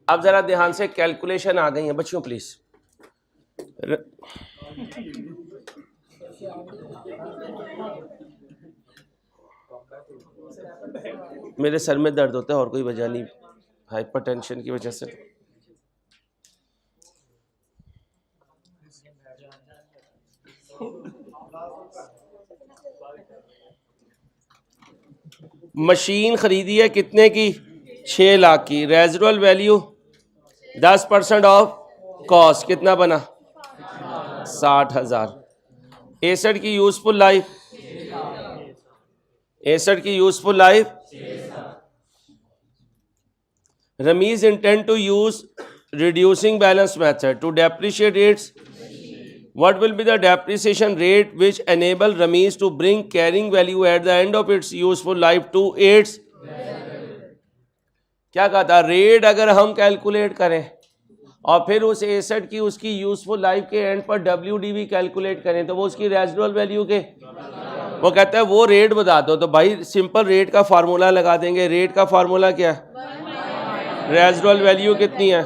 अब जरा ध्यान से, कैलकुलेशन आ गई है बच्चों प्लीज। मेरे सर में दर्द होता है और कोई वजह नहीं, हाइपरटेंशन की वजह से। मशीन खरीदी है कितने की, 6 लाख की। रेजिडुअल वैल्यू 10% ऑफ कॉस्ट, कितना बना, 60,000। एसेट की यूजफुल लाइफ, एसेट की useful life, Ramesh intend to use reducing balance method to depreciate its. What will be the depreciation rate which enable Ramesh to bring carrying value at the end of its useful life to its? क्या कहा था, rate अगर हम calculate करें और फिर उस asset की उसकी यूजफुल लाइफ के एंड पर WDV कैलकुलेट करें तो वो उसकी रेजिडुअल वैल्यू के, वो कहता है वो रेट बता दो। तो भाई सिंपल रेट का फार्मूला लगा देंगे। रेट का फार्मूला क्या है, रेजिडुअल वैल्यू कितनी है,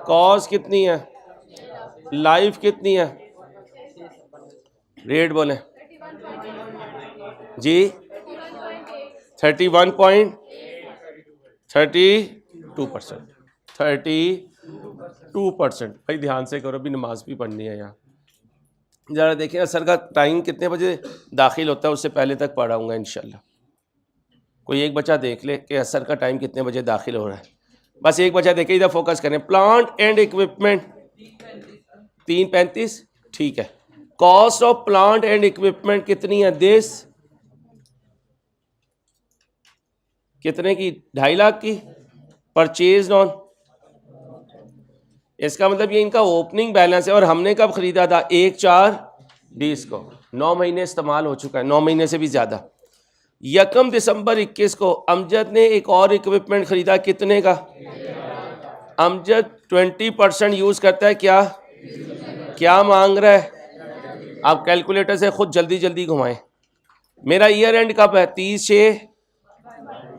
कॉस्ट कितनी है, लाइफ कितनी है, रेट बोले जी, 31.32%। 32%। भाई ध्यान से करो, अभी नमाज भी पढ़नी है यहाँ। ज़रा देखिए असर का टाइम कितने बजे दाखिल होता है, उससे पहले तक पढ़ाऊँगा इंशाल्लाह। कोई एक बच्चा देख ले कि असर का टाइम कितने बजे दाखिल हो रहा है, बस एक बच्चा देखे, इधर फोकस करें। प्लांट एंड इक्विपमेंट 3:35, ठीक है। Cost of plant and equipment कितनी है, दिस कितने की, 2.5 लाख की। परचेज ऑन, इसका मतलब ये इनका ओपनिंग बैलेंस है और हमने कब खरीदा था, 1/4/20 को। 9 महीने इस्तेमाल हो चुका है, 9 महीने से भी ज़्यादा। 1 दिसंबर 21 को अमजद ने एक और इक्विपमेंट खरीदा, कितने का, अमजद 20% यूज़ करता है, क्या मांग रहा है। आप कैलकुलेटर से खुद जल्दी जल्दी घुमाएं। मेरा ईयर एंड कब है, 30/6।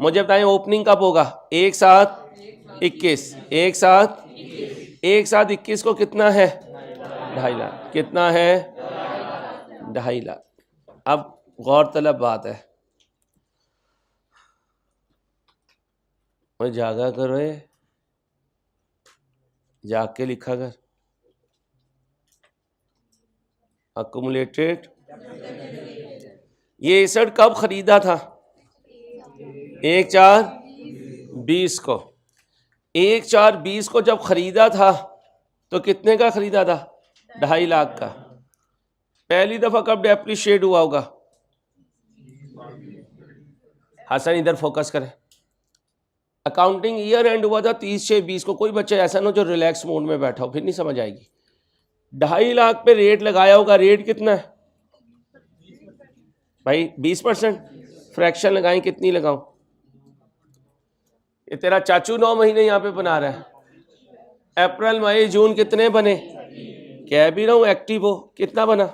मुझे बताएं ओपनिंग कब होगा, 1/7/21। 1/7/21 को कितना है, 2.5 लाख। कितना है, 2.5 लाख। अब गौरतलब बात है, मैं जागा करो, जाग के लिखा कर। अकुमुलेटेड, ये एसेट कब खरीदा था, 1/4/20 को। 1/4/20 को जब खरीदा था तो कितने का खरीदा था, 2.5 लाख का। पहली दफा कब डेप्रिशिएट हुआ होगा, हसन इधर फोकस करें। अकाउंटिंग ईयर एंड हुआ था 30/6/20 को। कोई बच्चा ऐसा ना जो रिलैक्स मोड में बैठा हो, फिर नहीं समझ आएगी। 2.5 लाख पे रेट लगाया होगा, रेट कितना है भाई, 20%। फ्रैक्शन लगाएं, कितनी लगाऊं, ये तेरा चाचू 9 महीने यहाँ पे बना रहा है। अप्रैल मई जून कितने बने, कह भी रहा हूँ एक्टिव हो, कितना बना,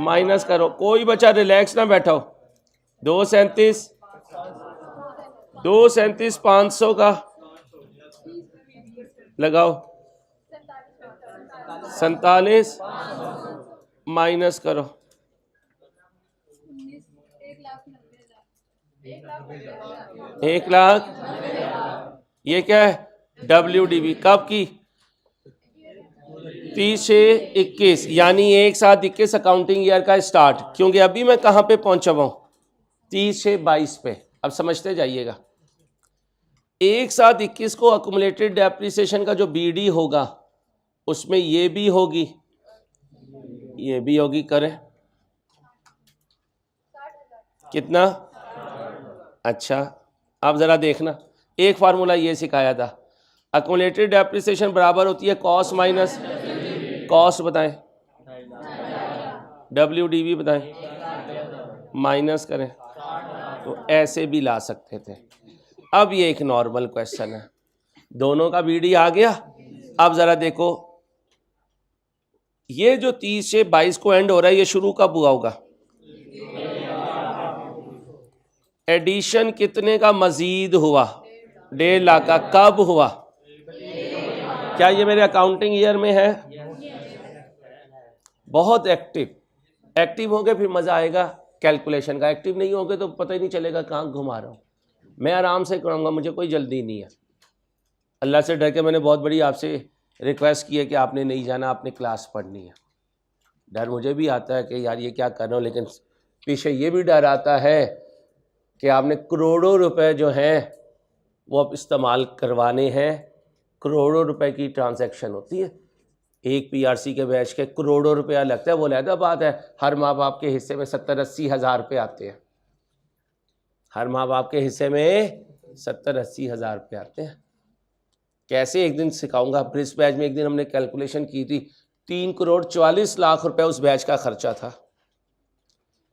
माइनस करो। कोई बच्चा रिलैक्स ना बैठा हो। 237 500 का लगाओ, 47 माइनस करो, 1 लाख। ये क्या है, WDV कब की, 30/6/21, यानी 1/7/21 अकाउंटिंग ईयर का स्टार्ट। क्योंकि अभी मैं कहाँ पे पहुंचा हुआ हूँ, 30/6/22 पे। अब समझते जाइएगा। एक साथ 21 को अकुमुलेटेड डेप्रिसिएशन का जो बीडी होगा उसमें ये भी होगी, ये भी होगी। करें कितना? अच्छा, अब ज़रा देखना, एक फार्मूला ये सिखाया था, अकुमुलेटेड डेप्रिसिएशन बराबर होती है कॉस्ट माइनस कॉस्ट, बताएं WDV बताएं, माइनस करें, तो ऐसे भी ला सकते थे। अब ये एक नॉर्मल क्वेश्चन है, दोनों का बीडी आ गया। अब ज़रा देखो, ये जो 30 से 22 को एंड हो रहा है, ये शुरू कब हुआ होगा? एडिशन कितने का मजीद हुआ? 1.5 लाख का। कब हुआ? क्या ये मेरे अकाउंटिंग ईयर में है? बहुत एक्टिव होंगे फिर मज़ा आएगा कैलकुलेशन का, एक्टिव नहीं होंगे तो पता ही नहीं चलेगा कहाँ घुमा रहा हूँ। मैं आराम से करूँगा, मुझे कोई जल्दी नहीं है। अल्लाह से डर के मैंने बहुत बड़ी आपसे रिक्वेस्ट की है कि आपने नहीं जाना, आपने क्लास पढ़नी है। डर मुझे भी आता है कि यार ये क्या कर रहा हूँ, लेकिन पीछे ये भी डर आता है कि आपने करोड़ों रुपए जो हैं वो अब इस्तेमाल करवाने हैं। करोड़ों रुपए की ट्रांजैक्शन होती है, एक PRC के बैच के करोड़ों रुपया लगता है, वो अलग बात है। हर माँ बाप के हिस्से में 70-80 हज़ार रुपये आते हैं, हर माँ बाप के हिस्से में 70-80 हज़ार रुपये आते हैं। कैसे, एक दिन सिखाऊंगा। ब्रिज बैच में एक दिन हमने कैलकुलेशन की थी, 3,44,00,000 रुपये उस बैच का खर्चा था।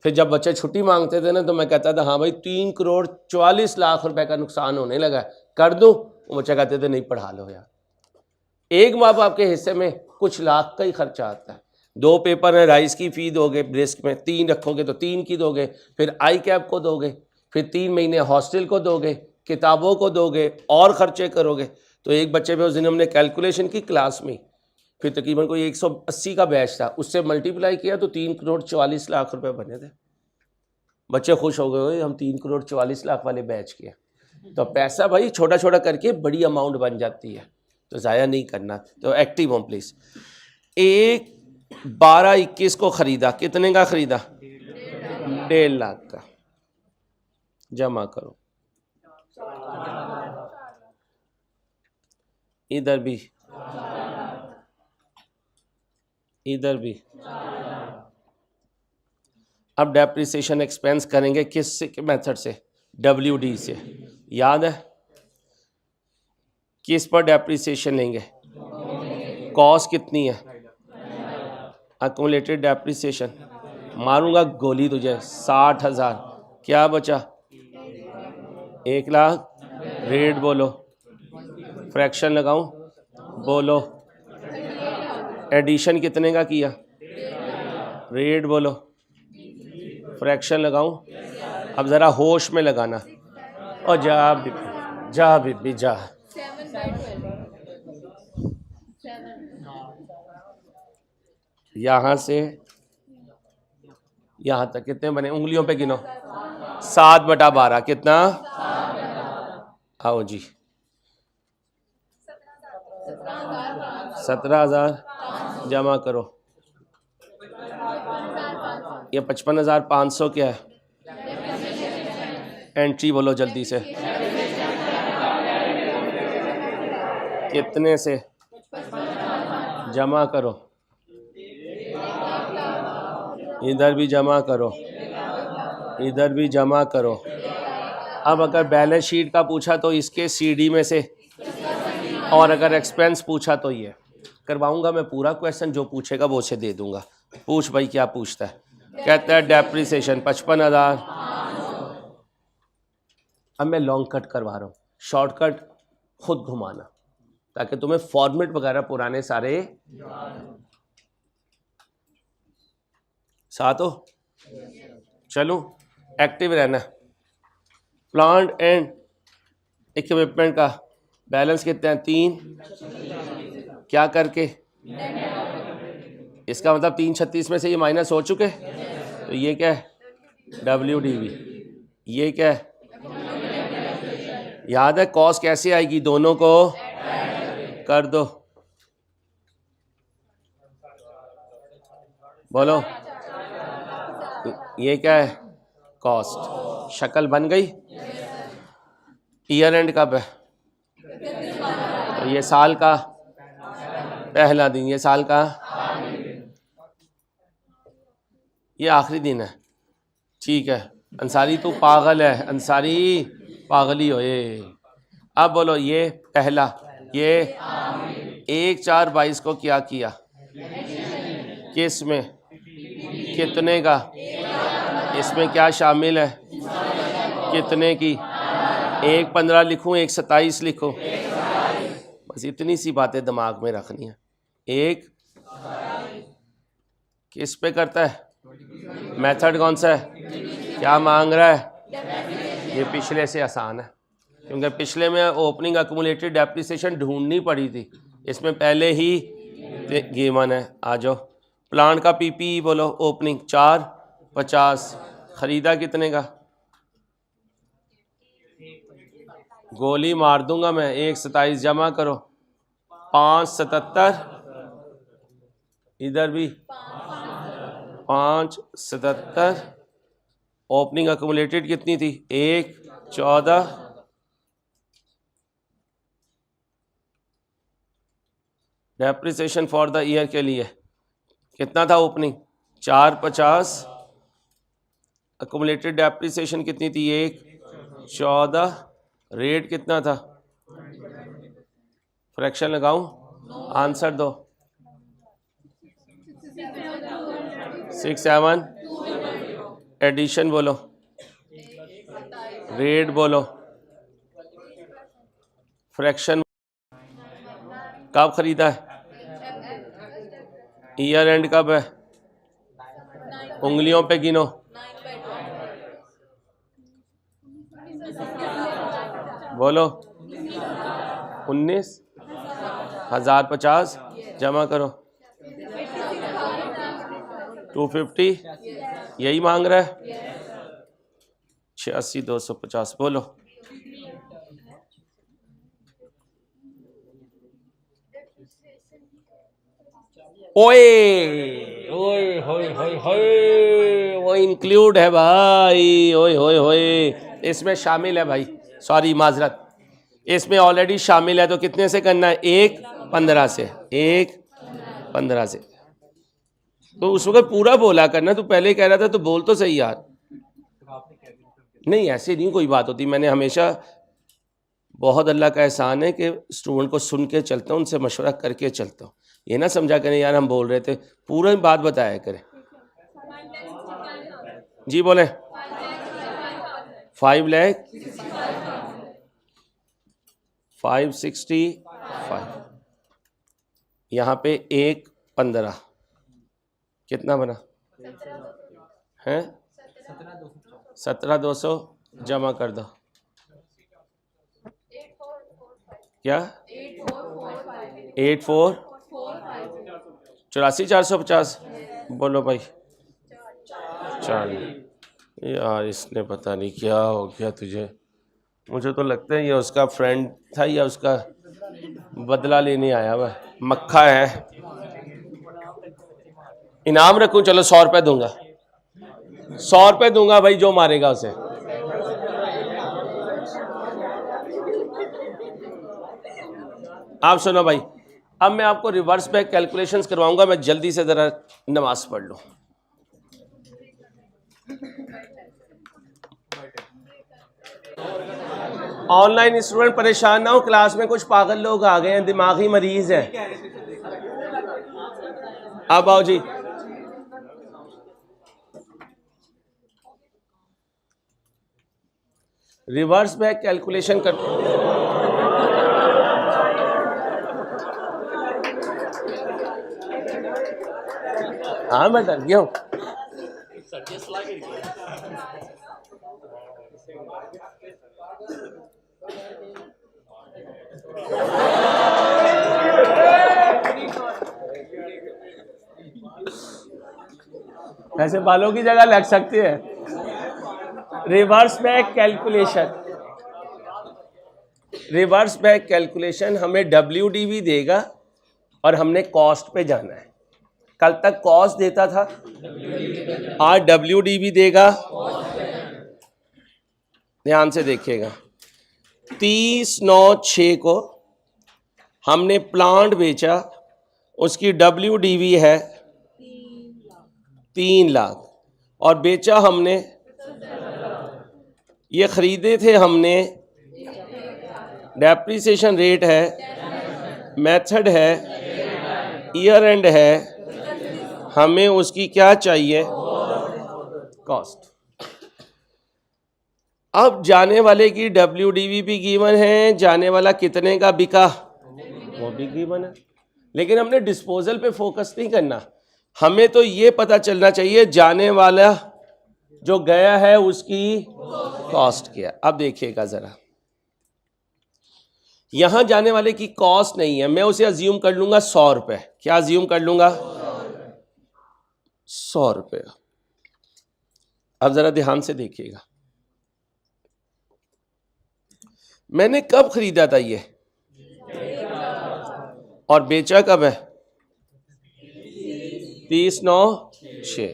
फिर जब बच्चे छुट्टी मांगते थे ना, तो मैं कहता था हाँ भाई 3,44,00,000 रुपये का नुकसान होने लगा, कर दूँ? वो बच्चे कहते थे नहीं, पढ़ा लो यार। एक माँ बाप के हिस्से में कुछ लाख का ही खर्चा आता है। 2 पेपर हैं, राइस की फ़ी दोगे, ब्रिस्क में 3 रखोगे तो 3 की दोगे, फिर आई कैप को दोगे, फिर 3 महीने हॉस्टल को दोगे, किताबों को दोगे और ख़र्चे करोगे। तो एक बच्चे पे उस दिन हमने कैलकुलेशन की क्लास में, फिर तकरीबन कोई 180 का बैच था, उससे मल्टीप्लाई किया तो 3,44,00,000 रुपये बने थे। बच्चे खुश हो गए, हम 3,44,00,000 वाले बैच के। तो पैसा भाई छोटा छोटा करके बड़ी अमाउंट बन जाती है, तो ज़ाया नहीं करना। तो एक्टिव हो प्लीज़। 12-21 को ख़रीदा, कितने का ख़रीदा? 1.5 लाख का। जमा करो, इधर भी इधर भी। अब डेप्रिसिएशन एक्सपेंस करेंगे किस मेथड से? WD से। याद है किस पर डेप्रिसिएशन लेंगे? कॉस्ट कितनी है? Accumulated depreciation. मारूंगा गोली तुझे, 60,000। क्या बचा? 1 लाख। रेट बोलो, फ्रैक्शन लगाऊं? बोलो। एडिशन कितने का किया? रेट बोलो, फ्रैक्शन लगाऊं? अब ज़रा होश में लगाना। और जा बीबी, जा बीबी जा। यहाँ से यहाँ तक कितने बने? उंगलियों पे गिनो। 7/12 कितना? आओ जी, 17,000 जमा करो। ये 55,500 क्या है? एंट्री बोलो जल्दी से, कितने से? जमा करो, इधर भी जमा करो, इधर भी जमा करो। अब अगर बैलेंस शीट का पूछा तो इसके CD में से, और अगर एक्सपेंस पूछा तो ये करवाऊंगा मैं पूरा क्वेश्चन, जो पूछेगा वो उसे दे दूंगा। पूछ भाई, क्या पूछता है? कहता है डेप्रिसिएशन 55,000। अब मैं लॉन्ग कट करवा रहा हूँ, शॉर्टकट खुद घुमाना, ताकि तुम्हें फॉर्मेट वगैरह पुराने सारे साथ हो। चलो एक्टिव रहना। प्लांट एंड इक्विपमेंट का बैलेंस कितने हैं? 3। क्या करके? इसका मतलब 336 में से ये माइनस हो चुके, तो ये क्या है? WDV। ये क्या है? याद है कॉस्ट कैसे आएगी? दोनों को कर दो, बोलो। ये क्या है? कॉस्ट। शक्ल बन गई। ईयर एंड कब है? तो ये साल का पहला दिन, ये साल का ये आखिरी दिन है। ठीक है अंसारी तू पागल है, अंसारी पागल ही हो ये। अब बोलो ये पहला, ये 1/4/22 को क्या किया, किस में, कितने का, इसमें क्या शामिल है, कितने की, 1/15 लिखूं 1/27 लिखूं, बस इतनी सी बातें दिमाग में रखनी है। एक किस पे करता है, मेथड कौन सा है, क्या मांग रहा है, ये पिछले से आसान है क्योंकि पिछले में ओपनिंग एक्यूमुलेटेड डेप्रिसिएशन ढूंढनी पड़ी थी, इसमें पहले ही गिवन है। आ जाओ प्लांट का पीपी बोलो, ओपनिंग 450, खरीदा कितने का, गोली मार दूंगा मैं, 1/27 जमा करो, 577, इधर भी 577, ओपनिंग एक्यूमुलेटेड कितनी थी, 1/14, डेप्रिसिएशन फॉर द ईयर के लिए कितना था, ओपनिंग 450, एक्यूमुलेटेड डेप्रिसिएशन कितनी थी, 1/14, रेट कितना था, फ्रैक्शन लगाऊं, आंसर दो, 6 7, एडिशन बोलो, रेट बोलो, फ्रैक्शन कब खरीदा है, ईयर एंड कब है, उंगलियों पे गिनो, बोलो 19,050 जमा करो, 250 यही मांग रहा है, 86,250 बोलो, ओए ओए होए होए होए, वो इंक्लूड है भाई, ओए होए होए, इसमें शामिल है भाई, सॉरी माजरत, इसमें ऑलरेडी शामिल है, तो कितने से करना है, 1/15 से, 1/15 से, तो उस वक्त पूरा बोला करना, तू पहले कह रहा था तो बोल तो सही यार, नहीं ऐसे नहीं कोई बात होती, मैंने हमेशा, बहुत अल्लाह का एहसान है कि स्टूडेंट को सुन के चलता हूँ, उनसे मशवरा करके चलता हूँ, ये ना समझा करें यार हम बोल रहे थे, पूरा बात बताया करें। जी बोले 5 लाख 565, यहाँ पे 1/15 कितना बना है, 17,200 जमा कर दो, क्या 84 84,450 बोलो भाई, चल यार इसने पता नहीं क्या हो गया तुझे, मुझे तो लगता है ये उसका फ्रेंड था या उसका बदला लेने आया हुआ, मक्खा है, इनाम रखूं, चलो 100 रुपये दूंगा, 100 रुपये दूंगा भाई जो मारेगा उसे, आप सुनो भाई, अब मैं आपको रिवर्स बैक कैलकुलेशंस करवाऊंगा, मैं जल्दी से जरा नमाज पढ़ लूं। ऑनलाइन स्टूडेंट परेशान ना हो, क्लास में कुछ पागल लोग आ गए हैं, दिमागी मरीज हैं। अब आओ जी, रिवर्स बैक कैलकुलेशन कर, हाँ मैं डर गया हूं, ऐसे बालों की जगह लग सकती है। Reverse back calculation, reverse back calculation हमें WDV देगा और हमने कॉस्ट पे जाना है। कल तक कॉस्ट देता था, आज WDV देगा। ध्यान से देखिएगा, 30/9/6 को हमने प्लांट बेचा, उसकी WDV है 3 लाख और बेचा हमने, ये खरीदे थे हमने, डेप्रिसिएशन रेट है, मेथड है, ईयर एंड है, हमें उसकी क्या चाहिए, कॉस्ट। अब जाने वाले की WDV भी गिवन है, जाने वाला कितने का बिका वो भी गिवन है, लेकिन हमने डिस्पोजल पे फोकस नहीं करना, हमें तो ये पता चलना चाहिए जाने वाला जो गया है उसकी कॉस्ट क्या। अब देखिएगा जरा, यहां जाने वाले की कॉस्ट नहीं है, मैं उसे अज्यूम कर लूंगा 100 रुपए। क्या अज्यूम कर लूंगा, 100 रुपये। अब जरा ध्यान से देखिएगा, मैंने कब खरीदा था ये और बेचा कब है, 30/9/6।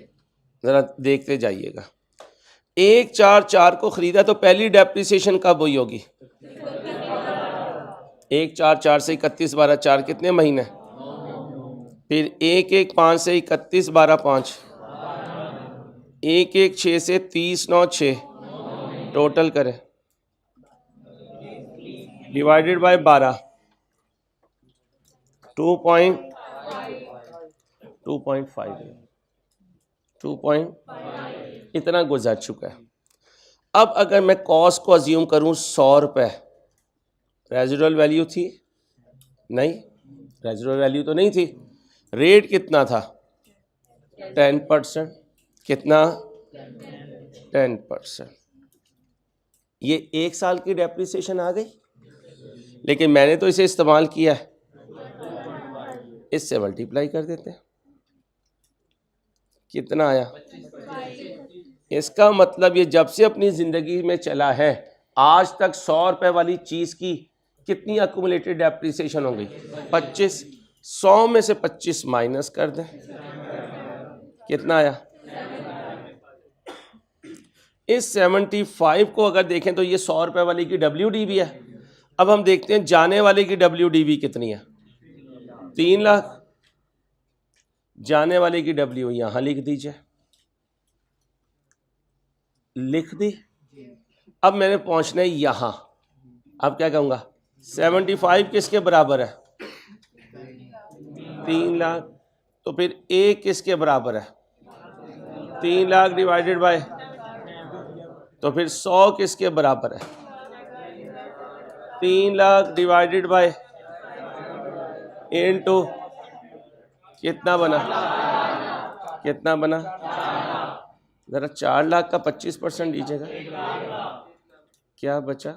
जरा देखते जाइएगा, 1/4/4 को खरीदा तो पहली डेप्रिसिएशन कब हुई होगी, 1/4/4 से 31/12 कितने महीने, फिर 1/1/5 से 31/12 1/1/6 से 30/9/6, टोटल करें डिवाइडेड बाय 12, 2.5 इतना गुजर चुका है। अब अगर मैं कॉस्ट को अज्यूम करूं 100 रुपये, रेजिडुअल वैल्यू थी नहीं, रेजिडुअल वैल्यू तो नहीं थी, रेट कितना था 10%, कितना 10%, ये 1 साल की डेप्रिसिएशन आ गई, लेकिन मैंने तो इसे इस्तेमाल किया है, इससे मल्टीप्लाई कर देते हैं, कितना आया, इसका मतलब ये जब से अपनी ज़िंदगी में चला है आज तक 100 रुपये वाली चीज़ की कितनी अक्यूमुलेटेड डेप्रिसिएशन हो गई, 25। 100 में से 25 माइनस कर दें, कितना आया, इस 75 को अगर देखें तो ये 100 रुपये वाली की WDV है। अब हम देखते हैं जाने वाले की WDV कितनी है, 3 लाख, जाने वाले की W यहां लिख दीजिए, लिख दी। अब मैंने पहुंचना है यहां, अब क्या कहूंगा, 75 किसके बराबर है, 3 लाख, तो फिर A किसके बराबर है, 3 लाख डिवाइडेड बाय, तो फिर 100 किसके बराबर है, 3 लाख डिवाइडेड बाय इनटू कितना बना, कितना बना, जरा 4 लाख का 25% लीजिएगा, क्या बचा,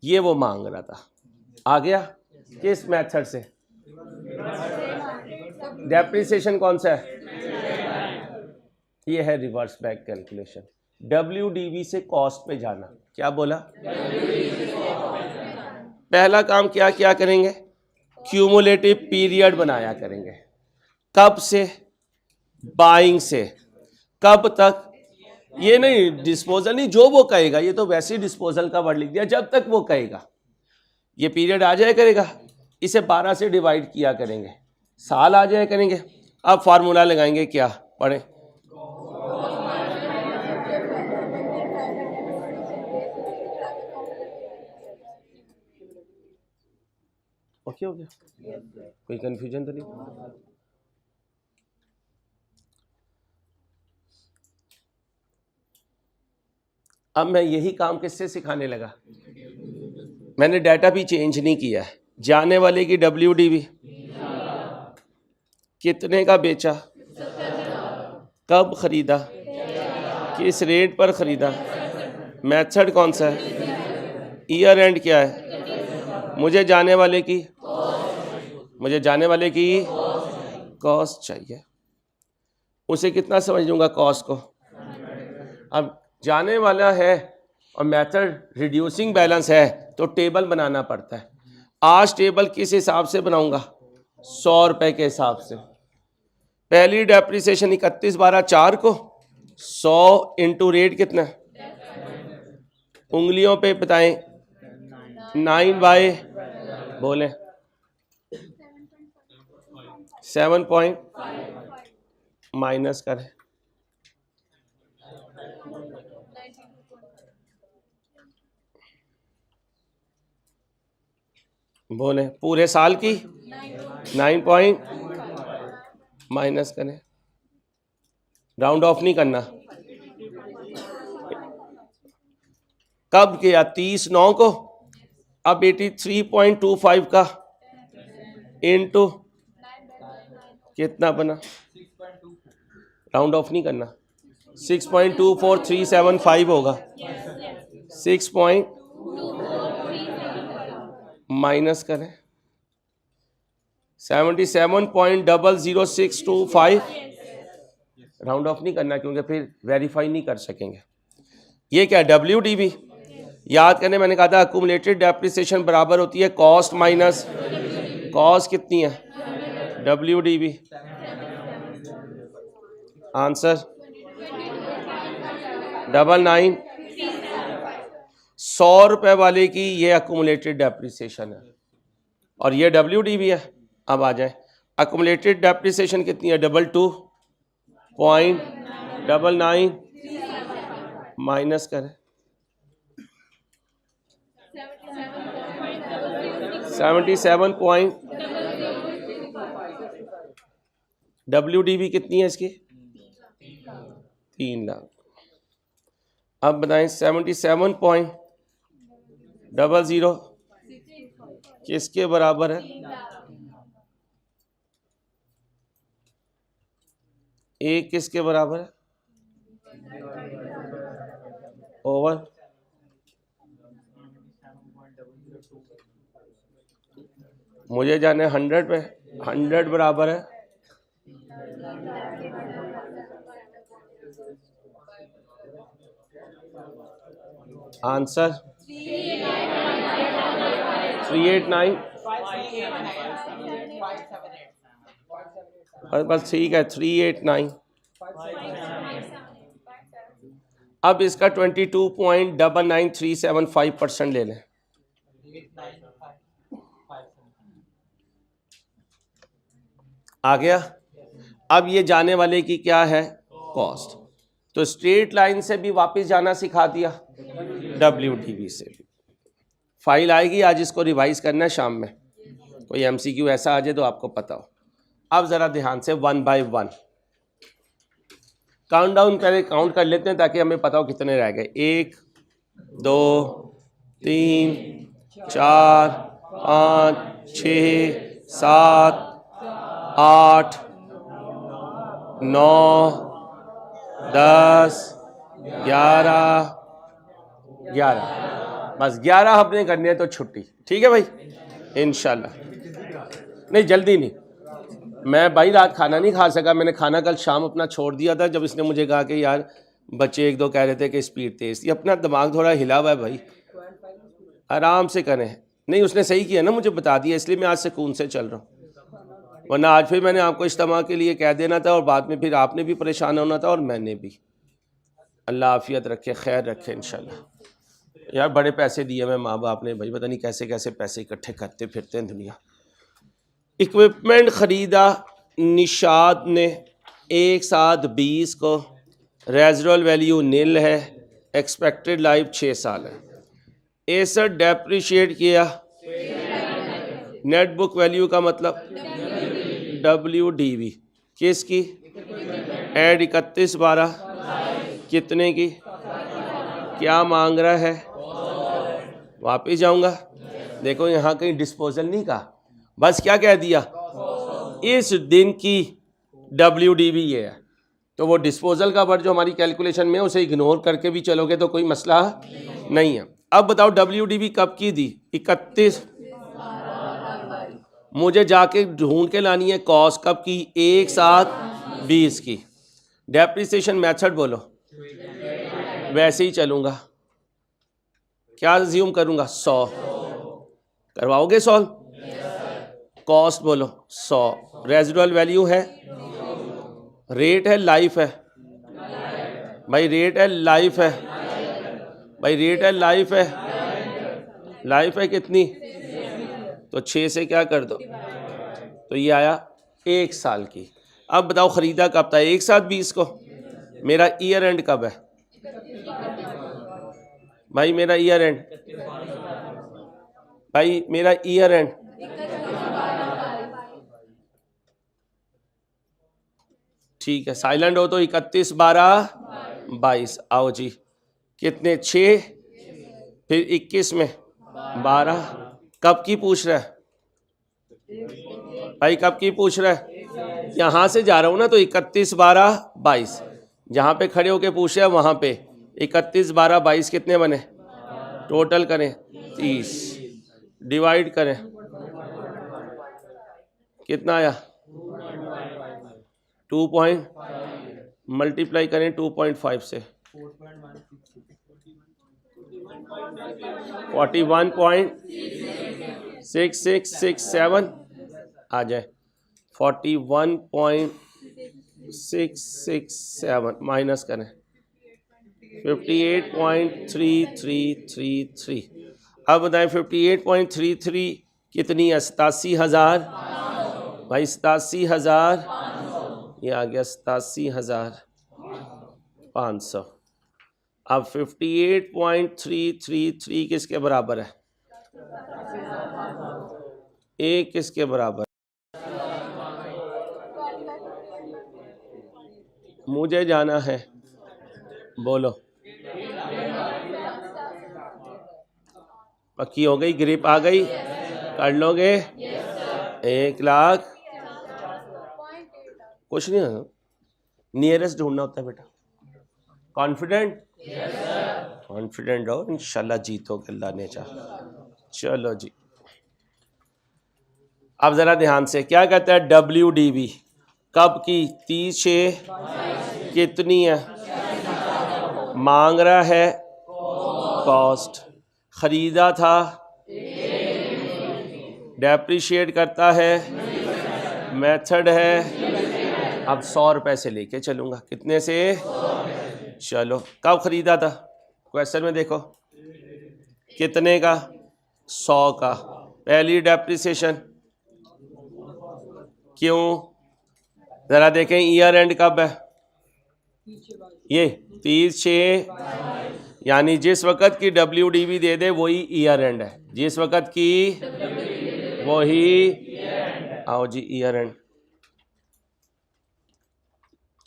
ये वो मांग रहा था। आ गया किस मेथड से, डेप्रिसिएशन कौन सा है, ये है रिवर्स बैक कैलकुलेशन, WDV से कॉस्ट पे जाना। क्या बोला, पहला काम क्या क्या करेंगे, क्यूमुलेटिव पीरियड बनाया करेंगे, कब से, बाइंग से, कब तक, ये नहीं डिस्पोजल नहीं, जो वो कहेगा, ये तो वैसे ही डिस्पोजल का वर्ड लिख दिया, जब तक वो कहेगा ये पीरियड आ जाया करेगा, इसे 12 से डिवाइड किया करेंगे, साल आ जाया करेंगे। अब फार्मूला लगाएंगे, क्या पढ़ें, ओके हो गया, कोई कंफ्यूजन तो नहीं। अब मैं यही काम किससे सिखाने लगा, मैंने डाटा भी चेंज नहीं किया है, जाने वाले की WDV कितने का बेचा, कब खरीदा, किस रेट पर खरीदा, मेथड कौन सा है, ईयर एंड क्या है, मुझे जाने वाले की कॉस्ट चाहिए, उसे कितना समझ लूँगा कॉस्ट को। अब जाने वाला है और मेथड रिड्यूसिंग बैलेंस है तो टेबल बनाना पड़ता है। आज टेबल किस हिसाब से बनाऊंगा, 100 रुपये के हिसाब से। पहली डेप्रिसिएशन 31/12/4 को 100 इंटू रेट कितना है, उंगलियों पे बताएं, 9/, बोले 7 पॉइंट माइनस करें, बोले पूरे साल की 9 पॉइंट माइनस करें, राउंड ऑफ नहीं करना। कब किया? 30/9 को। अब 83.25 का इनटू कितना बना, राउंड ऑफ नहीं करना, 6.24375 होगा। 6 पॉइंट माइनस करें 77.00625, राउंड ऑफ नहीं करना क्योंकि फिर वेरीफाई नहीं कर सकेंगे। ये क्या? WDV। याद करने मैंने कहा था अक्यूमुलेटेड डेप्रिसिएशन बराबर होती है कॉस्ट माइनस कॉस्ट कितनी है, WDV। आंसर 99। 100 रुपए वाले की ये अक्यूमुलेटेड डेप्रिसिएशन है और ये WDV है। अब आ जाए अक्यूमुलेटेड डेप्रिसिएशन कितनी है, 22.99 माइनस करें 77 पॉइंट, WDV कितनी है इसकी, 3 लाख। अब बताएं 77.00 किसके बराबर है, एक किसके बराबर है, ओवर मुझे जाने 100 पे, 100 बराबर है आंसर 389। बस ठीक है 389। अब इसका 22.99375% ले लें। आ गया। अब ये जाने वाले की क्या है, कॉस्ट। तो स्ट्रेट लाइन से भी वापस जाना सिखा दिया, WDV से भी। फाइल आएगी आज, इसको रिवाइज करना है शाम में, कोई MCQ ऐसा आ जाए तो आपको पता हो। अब ज़रा ध्यान से 1 बाय 1 काउंट डाउन पहले काउंट कर लेते हैं ताकि हमें पता हो कितने रह गए। 1 2 3 4 5 6 7 8 9 10 11 बस 11 हमने करने हैं तो छुट्टी। ठीक है भाई, इंशाल्लाह। नहीं जल्दी नहीं, मैं भाई रात खाना नहीं खा सका, मैंने खाना कल शाम अपना छोड़ दिया था जब इसने मुझे कहा कि यार बच्चे 1-2 कह रहे थे कि स्पीड तेज थी। अपना दिमाग थोड़ा हिला हुआ है भाई, आराम से करें। नहीं उसने सही किया ना, मुझे बता दिया, इसलिए मैं आज सुकून से चल रहा हूँ। वरना आज फिर मैंने आपको इज्तिमा के लिए कह देना था और बाद में फिर आपने भी परेशान होना था और मैंने भी। अल्लाह आफियत रखे, खैर रखे इंशाल्लाह। यार बड़े पैसे दिए मैं माँ बाप ने भाई, पता नहीं कैसे कैसे पैसे इकट्ठे करते फिरते हैं दुनिया। इक्विपमेंट ख़रीदा निशाद ने एक साथ 20 को, रेजरल वैल्यू नील है, एक्सपेक्टेड लाइफ 6 साल है। एसेट डेप्रिशिएट किया, नेट बुक वैल्यू का मतलब WDV किसकी, ऐड 31/12 कितने की, क्या मांग रहा है, वापिस जाऊंगा। देखो यहाँ कहीं डिस्पोजल नहीं कहा, बस क्या कह दिया, इस दिन की WDV ये है। तो वो डिस्पोजल का वर्ड जो हमारी कैलकुलेशन में उसे इग्नोर करके भी चलोगे तो कोई मसला नहीं है। अब बताओ WDV कब की दी, 31। मुझे जाके ढूंढ के लानी है कॉस्ट कब की, एक साथ 20 की। डेप्रिसिएशन मेथड बोलो, वैसे ही चलूंगा। क्या अज्यूम करूंगा, 100 करवाओगे सॉल्व। कॉस्ट बोलो 100, रेजिडुअल वैल्यू है, रेट है, लाइफ है भाई, रेट है, लाइफ है भाई, रेट है, लाइफ है, लाइफ है कितनी, तो 6 से क्या कर दो, तो ये आया 1 साल की। अब बताओ ख़रीदा कब था, एक साथ 20 को। मेरा ईयर एंड कब है भाई, मेरा ईयर एंड, भाई मेरा ईयर एंड ठीक है, साइलेंट हो तो 31 12 22। आओ जी, कितने 6, फिर 21 में 12, कब की पूछ रहा है भाई, कब की पूछ रहा है, यहाँ से जा रहा हूँ ना, तो 31 12 22, जहाँ पे खड़े होके पूछ रहा है वहाँ पे 31 12 22 कितने बने, टोटल करें 30, डिवाइड करें कितना आया 2 पॉइंट, मल्टीप्लाई करें 2.5 से 41.6667 आ जाए, 41.667 माइनस करें 58.3333। अब बताएं 58.33 कितनी है, 87,000 भाई, 87,000, ये आ गया 87,500। अब 58.333 किसके बराबर है, ए किसके बराबर, मुझे जाना है, बोलो। पक्की हो गई, ग्रिप आ गई, कर लोगे 1,00,000, कुछ नहीं है, नियरेस्ट ढूंढना होता है बेटा। कॉन्फिडेंट, कॉन्फिडेंट रहो, इंशाल्लाह जीतोगे अल्लाह ने चाहा। चलो जी, अब जरा ध्यान से, क्या कहता है WDV, कब की, 30 कितनी है, मांग रहा है कॉस्ट, खरीदा था, डेप्रिशिएट करता है, मेथड है, अब 100 रुपए से लेके चलूंगा, कितने से, चलो कब खरीदा था, क्वेश्चन में देखो कितने का, 100 का, पहली डेप्रिसिएशन, क्यों, जरा देखें ईयर एंड कब है, ये 30/6, यानी जिस वक्त की WDV दे दे वही ईयर एंड है, जिस वक्त की वही, आओ जी ईयर एंड,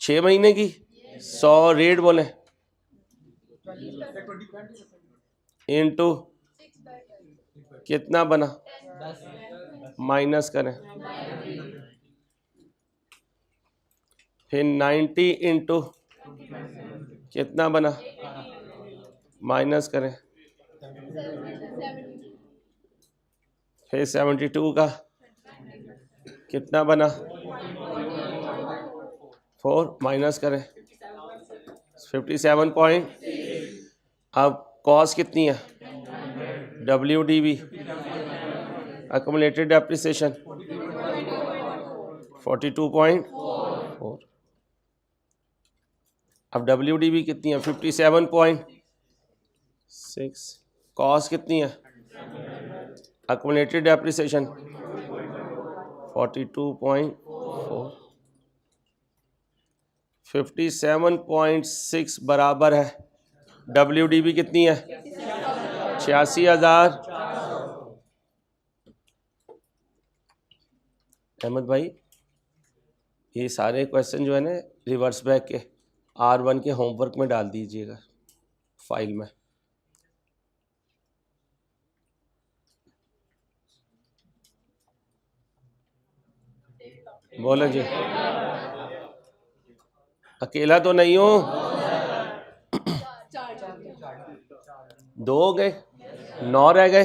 6 महीने की 100 रेट बोले इनटू कितना बना, माइनस करें, फिर 90 इंटू कितना बना, माइनस करें, फिर 72 का कितना बना, 4 माइनस करें 57 पॉइंट। अब कॉस्ट कितनी है, WDV accumulated depreciation 42.4। अब WDV कितनी है, 57.6, कॉस्ट कितनी है, accumulated depreciation 42.4, 57.6 बराबर है, WDV कितनी है, 86,000। अहमद भाई, ये सारे क्वेश्चन जो है ना रिवर्स बैक के R1 के होमवर्क में डाल दीजिएगा फाइल में। बोलो जी, अकेला तो नहीं हूँ, 2 हो गए, 9 रह गए।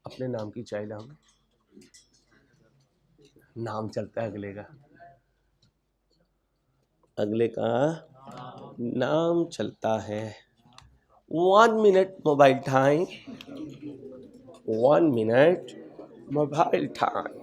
अपने नाम की चाय लाऊंगा, नाम चलता है अगले का, अगले का नाम चलता है। 1 minute mobile time, 1 minute mobile time.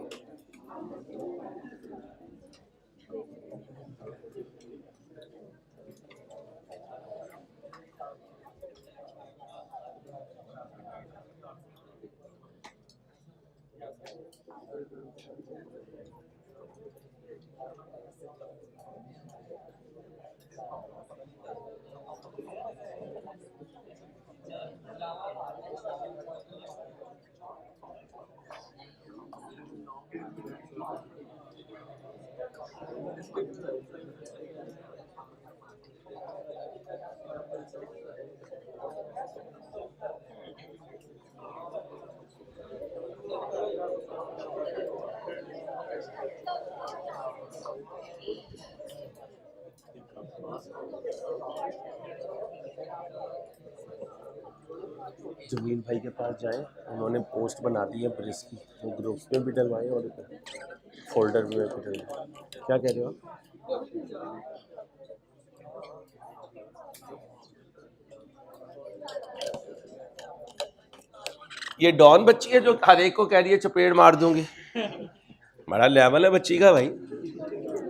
Jamil भाई के पास जाएं, उन्होंने पोस्ट बना दी है ब्रिज की, वो ग्रुप्स में भी डलवाए और फोल्डर में भी डलवाए। क्या कह रहे हो आप? ये डॉन बच्ची है जो हर एक को कह रही है चपेट मार दूंगी। बड़ा लेवल है बच्ची का भाई,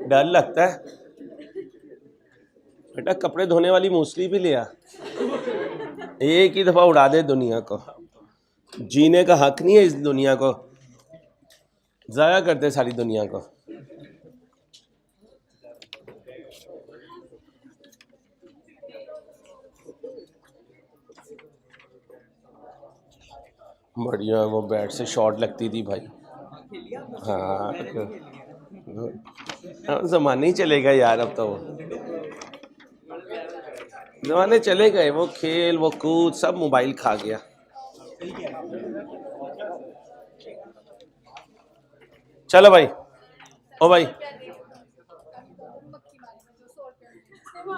डर लगता है। बेटा कपड़े धोने वाली मूसली भी लिया, एक ही दफा उड़ा दे दुनिया को। जीने का हक नहीं है इस दुनिया को, जाया करते सारी दुनिया को। बढ़िया, वो बैट से शॉट लगती थी भाई। हाँ जमाने ही चलेगा यार, अब तो जमाने चले गए। वो खेल वो कूद सब मोबाइल खा गया। चलो भाई, ओ भाई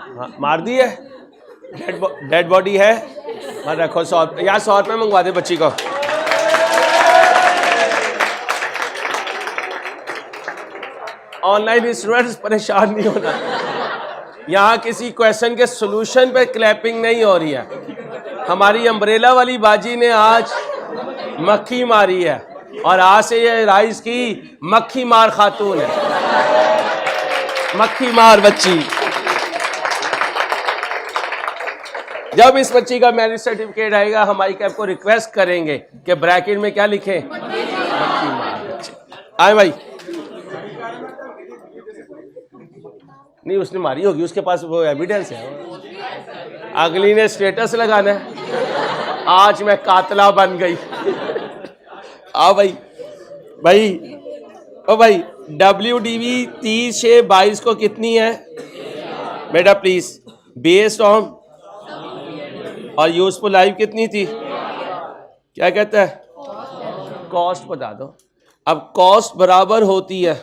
हाँ, मार दी है, डेड बॉडी है। मत रखो 100 या 100 रुपये मंगवा दे बच्ची को। ऑनलाइन स्टूडेंट्स परेशान नहीं होना, यहाँ किसी क्वेश्चन के सॉल्यूशन पे क्लैपिंग नहीं हो रही है। हमारी अम्ब्रेला वाली बाजी ने आज मक्खी मारी है और आज से ये राइस की मक्खी मार खातून है, मक्खी मार बच्ची। जब इस बच्ची का मैरिज सर्टिफिकेट आएगा, हमारी कैब को रिक्वेस्ट करेंगे कि ब्रैकेट में क्या लिखे, मक्खी मार बच्ची। आए भाई, नहीं उसने मारी होगी, उसके पास वो एविडेंस है। अगली ने स्टेटस लगाना है, आज मैं कातला बन गई। आओ भाई, भाई ओ भाई, WDV 30/22 को कितनी है बेटा प्लीज, बेस्ड ऑन और यूजफुल लाइफ कितनी थी, क्या कहता है, कॉस्ट बता दो। अब कॉस्ट बराबर होती है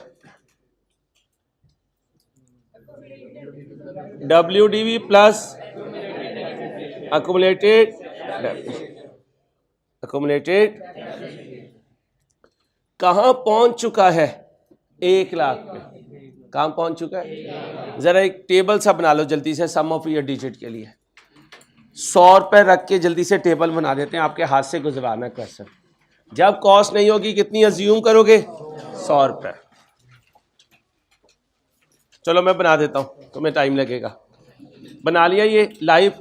WDV प्लस अकुमुलेटेड कहाँ पहुंच चुका है, 1 लाख पे कहाँ पहुंच चुका है। जरा एक टेबल सा बना लो जल्दी से, सम ऑफ ईयर डिजिट के लिए 100 रुपये रख के जल्दी से टेबल बना देते हैं, आपके हाथ से गुजराना क्वेश्चन। जब कॉस्ट नहीं होगी कितनी अज्यूम करोगे, 100 रुपये। चलो मैं बना देता हूँ, तुम्हें टाइम लगेगा। बना लिया, ये लाइफ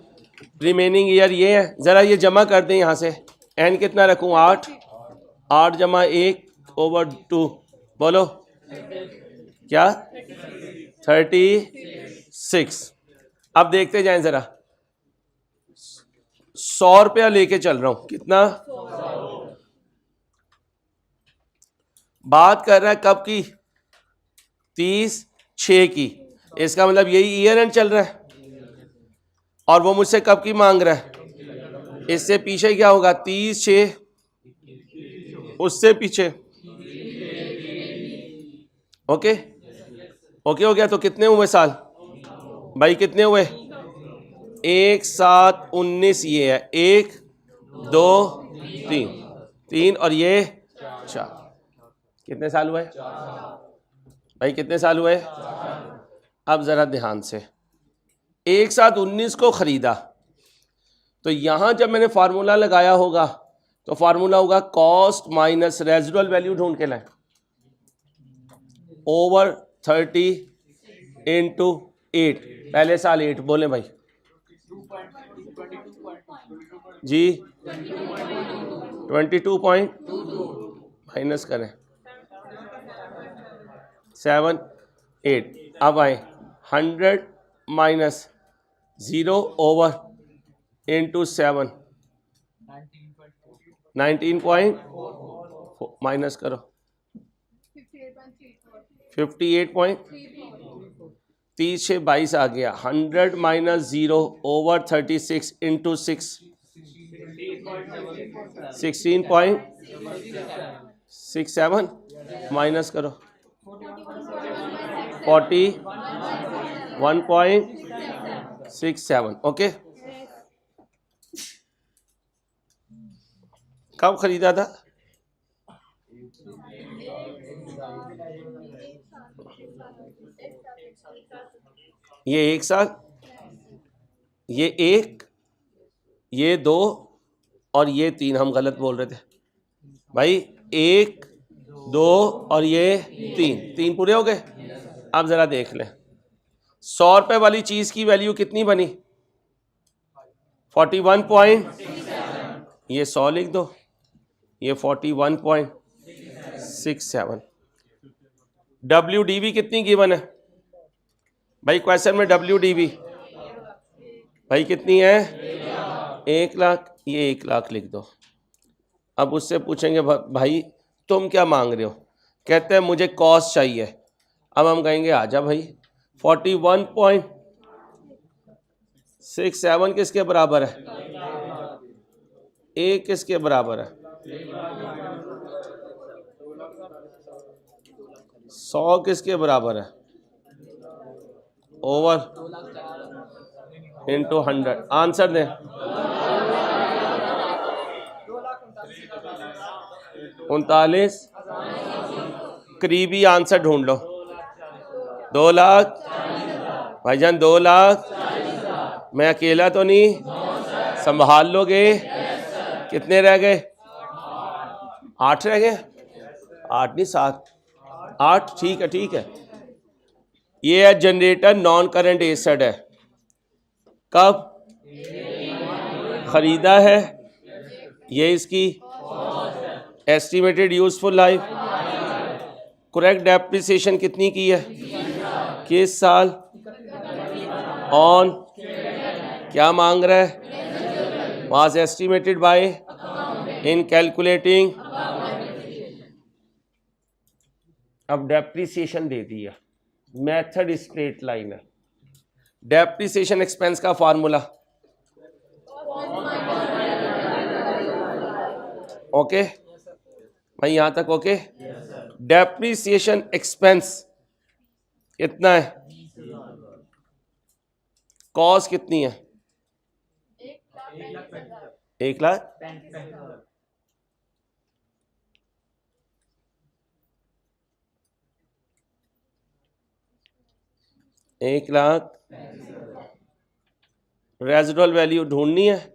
रिमेनिंग ईयर ये है। ज़रा ये जमा कर दें यहाँ से, एन कितना रखूँ, 8 जमा 1/2, बोलो क्या, 36। अब देखते जाएं ज़रा, 100 रुपया लेके चल रहा हूँ, कितना, बात कर रहा है कब की, 30/6 की। इसका मतलब यही ईयर एंड चल रहा है, और वो मुझसे कब की मांग रहा है, इससे पीछे क्या होगा, 30/6, उससे पीछे। ओके ओके हो गया। तो कितने हुए साल भाई, कितने हुए, 1 7 19 ये है, 1 2 3 और ये 4, कितने साल हुए भाई, कितने साल हुए। अब जरा ध्यान से, 1 7 19 को खरीदा, तो यहां जब मैंने फार्मूला लगाया होगा तो फार्मूला होगा कॉस्ट माइनस रेजिडुअल वैल्यू ढूंढ के लाए, ओवर 30 × 8, पहले साल 8 बोले भाई जी, 22 पॉइंट माइनस करें 7 8। अब आए 100 माइनस 0 ओवर इंटू 7 19 माइनस करो 58.30 से 22 आ गया। 100 माइनस 0 ओवर 36 इंटू 6 16.67 माइनस करो 41.67। ओके, कब खरीदा था? ये 1 साल, ये 1, ये 2 और ये 3। हम गलत बोल रहे थे भाई। 1 2 और ये 3 पूरे हो गए। अब जरा देख लें 100 रुपए वाली चीज की वैल्यू कितनी बनी? 41. ये 100 लिख दो, ये 41.67। WDV कितनी गिवन है भाई? क्वेश्चन में WDV भाई कितनी है? 1 लाख। ये 1 लाख लिख दो। अब उससे पूछेंगे भाई तुम क्या मांग रहे हो? कहते हैं मुझे कॉस्ट चाहिए। अब हम कहेंगे आजा भाई 41.67 किसके बराबर है? 1 किसके बराबर है? 100 किसके बराबर है? Over into 100। आंसर दें। 39। करीबी आंसर ढूंढ लो। 2 लाख भाईजान, 2 लाख। मैं अकेला तो नहीं, संभाल लोगे? कितने रह गए? 8 रह गए। 8 नहीं 7, 8। ठीक है ठीक है। ये है जनरेटर, नॉन करंट एसेट है। कब खरीदा है? ये इसकी estimated useful life. Correct depreciation कितनी की है? किस साल? ऑन क्या मांग रहा है? Was estimated by in calculating. अब डेप्रिसिएशन दे दिया। मेथड स्ट्रेट लाइन है। डेप्रिसिएशन एक्सपेंस का फार्मूला ओके भाई, यहां तक ओके। डेप्रिसिएशन एक्सपेंस कितना है? कॉस्ट कितनी है? 1 लाख। रेजिडुअल वैल्यू ढूंढनी है।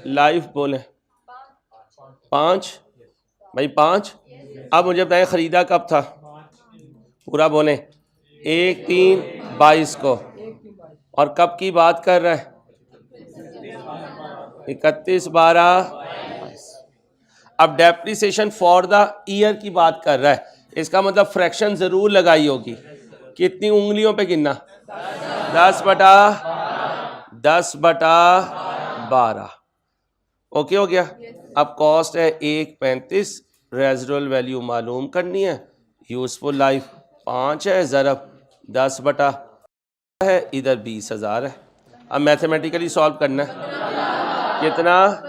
लाइफ बोले 5 भाई 5। अब मुझे बताएं खरीदा कब था? पूरा बोले 1/3/22 को। और कब की बात कर रहा है? 31/12/22। अब डेप्रिसिएशन फॉर द ईयर की बात कर रहा है। इसका मतलब फ्रैक्शन जरूर लगाई होगी। कितनी उंगलियों पे गिनना? 10/12। ओके हो गया। अब कॉस्ट है 1.35। रेजिडुअल वैल्यू मालूम करनी है। यूजफुल लाइफ 5 है, ज़रब 10/ है, इधर 20,000 है। अब मैथमेटिकली सॉल्व करना है। कितना?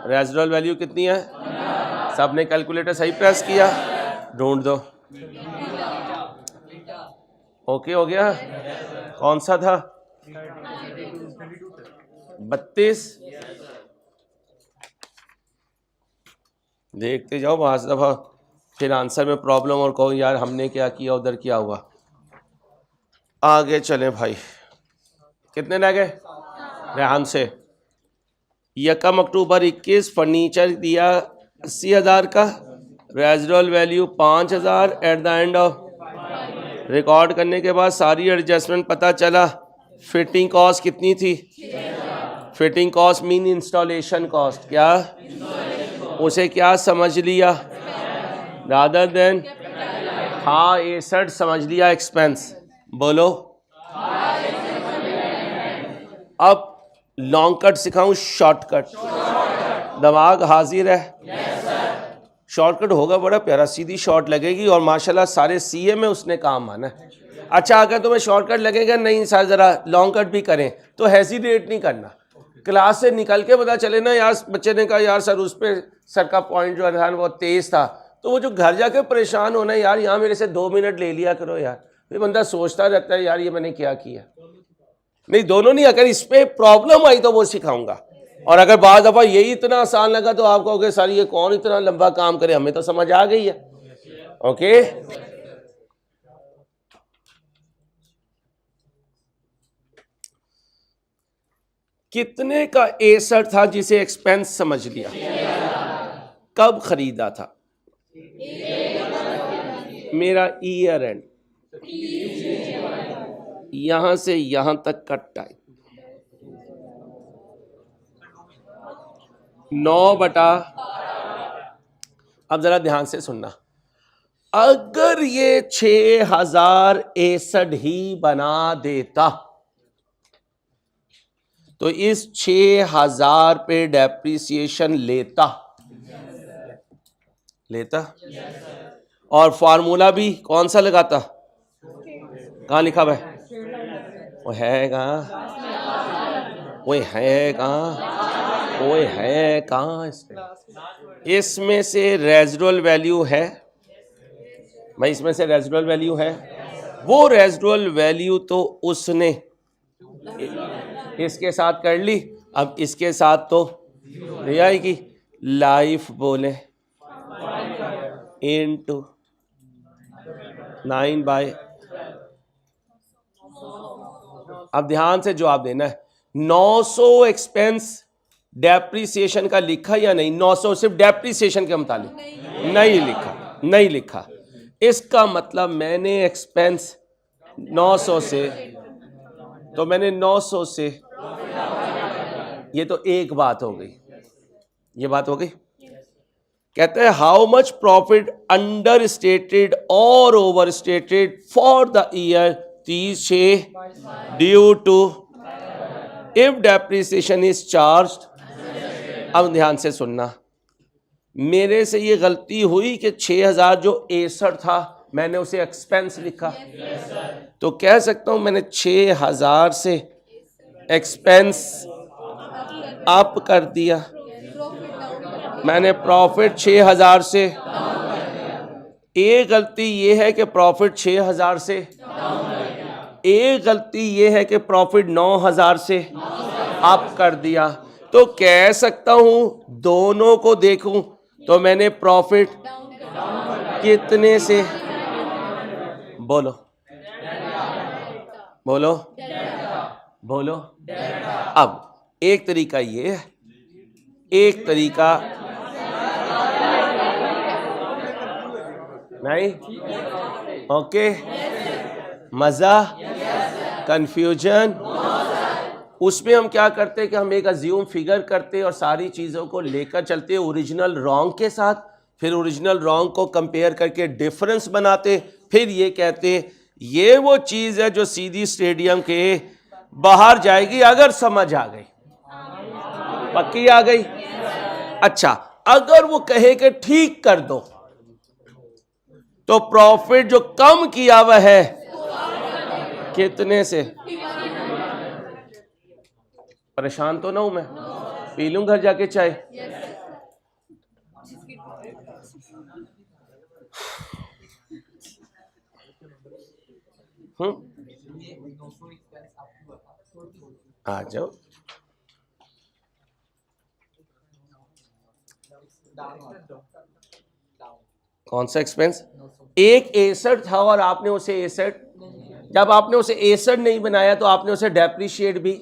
रेजिडुअल वैल्यू कितनी है? सबने कैलकुलेटर सही प्रेस किया? ढूंढ दो। ओके हो गया। कौन सा था? 32। देखते जाओ 5 दफ़ा, फिर आंसर में प्रॉब्लम और कहो यार हमने क्या किया, उधर क्या हुआ। आगे चलें भाई। कितने रह गए? रेहान से 1 अक्टूबर 21 फर्नीचर दिया 80,000 का। Residual value 5,000। Eight the end of record करने के बाद सारी एडजस्टमेंट पता चला फिटिंग कॉस्ट कितनी थी? Fitting cost mean installation cost. क्या उसे क्या समझ लिया? रादर देन खा एसड समझ लिया एक्सपेंस, बोलो। अब लॉन्ग कट सिखाऊं शॉर्टकट? दिमाग हाजिर है? शॉर्टकट होगा बड़ा प्यारा, सीधी शॉर्ट लगेगी और माशाल्लाह सारे सीए में उसने काम आना है। अच्छा, अगर तुम्हें शॉर्टकट लगेगा नहीं सर ज़रा लॉन्ग कट भी करें, तो हेजिटेट नहीं करना। क्लास से निकल के पता चले ना यार बच्चे ने कहा यार सर उस पर सर का पॉइंट जो था वो तेज़ था, तो वो जो घर जाके परेशान होना यार यहाँ मेरे से 2 मिनट ले लिया करो यार, फिर बंदा सोचता रहता है यार ये मैंने क्या किया। नहीं, दोनों नहीं, अगर इस पर प्रॉब्लम आई तो वो सिखाऊंगा, और अगर बाद दफ़ा यही इतना आसान लगा तो आप कहोगे सर ये कौन इतना लंबा काम करे, हमें तो समझ आ गई है। ओके, कितने का एसड था जिसे एक्सपेंस समझ लिया? कब खरीदा था? मेरा ईयर एंड, यहां से यहां तक का टाइम 9/। अब जरा ध्यान से सुनना, अगर ये 6061 ही बना देता तो इस 6000 पे डेप्रिसिएशन लेता? और फार्मूला भी कौन सा लगाता? कहाँ लिखा हुआ है? वो है कहाँ? वो है कहाँ? वो है कहाँ? इसमें से रेजिडुअल वैल्यू है भाई, इसमें से रेजिडुअल वैल्यू है। वो रेजिडुअल वैल्यू तो उसने इसके साथ कर ली, अब इसके साथ तो ले आएगी। लाइफ बोले इनटू 9/। अब ध्यान से जवाब देना है। 900 एक्सपेंस डेप्रिसिएशन का लिखा या नहीं? 900 सिर्फ डेप्रिसिएशन के मुताबिक नहीं लिखा। इसका मतलब मैंने एक्सपेंस 900 से, तो मैंने 900 से, ये तो एक बात हो गई, ये बात हो गई। कहते हैं how much profit understated और overstated for the year 30 due to if depreciation is charged. अब ध्यान से सुनना, मेरे से ये गलती हुई कि 6000 जो 61 था मैंने उसे एक्सपेंस लिखा, तो कह सकता हूं मैंने 6000 से एक्सपेंस अप कर दिया, मैंने प्रॉफिट 6000 से। एक गलती ये है कि प्रॉफिट 6000 से, एक गलती ये है कि प्रॉफिट 9000 से अप कर दिया। तो कह सकता हूं दोनों को देखूं तो मैंने प्रॉफिट कितने से, बोलो बोलो बोलो। अब एक तरीका ये है, एक तरीका नहीं। ओके, मजा, कंफ्यूजन? उसमें हम क्या करते हैं कि हम एक अज्यूम फिगर करते और सारी चीज़ों को लेकर चलते ओरिजिनल रॉन्ग के साथ, फिर ओरिजिनल रॉन्ग को कंपेयर करके डिफरेंस बनाते, फिर ये कहते ये वो चीज़ है जो सीधी स्टेडियम के बाहर जाएगी अगर समझ आ गई, पक्की आ गई। अच्छा, अगर वो कहे कि ठीक कर दो तो प्रॉफिट जो कम किया हुआ है कितने से? परेशान तो ना हूं मैं? पी लूं घर जाके चाय? आ जाओ। कौन सा एक्सपेंस? एक 61 था और आपने उसे 61, जब आपने उसे 61 नहीं बनाया तो आपने उसे डेप्रिशिएट भी,